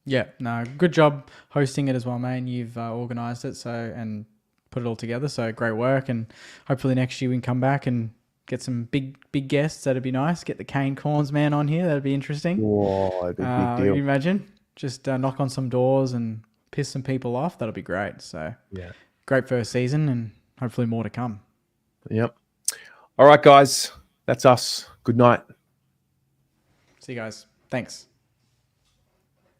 Yeah, no, good job hosting it as well, man. You've organised it and put it all together. So great work, and hopefully next year we can come back and get some big guests. That'd be nice. Get the Cane Corns man on here. That'd be interesting. Whoa, that'd be a big deal. Can you imagine? Just knock on some doors and piss some people off. That'll be great. So yeah, great first season, and hopefully more to come. Yep. All right, guys, that's us. Good night. See you guys. Thanks.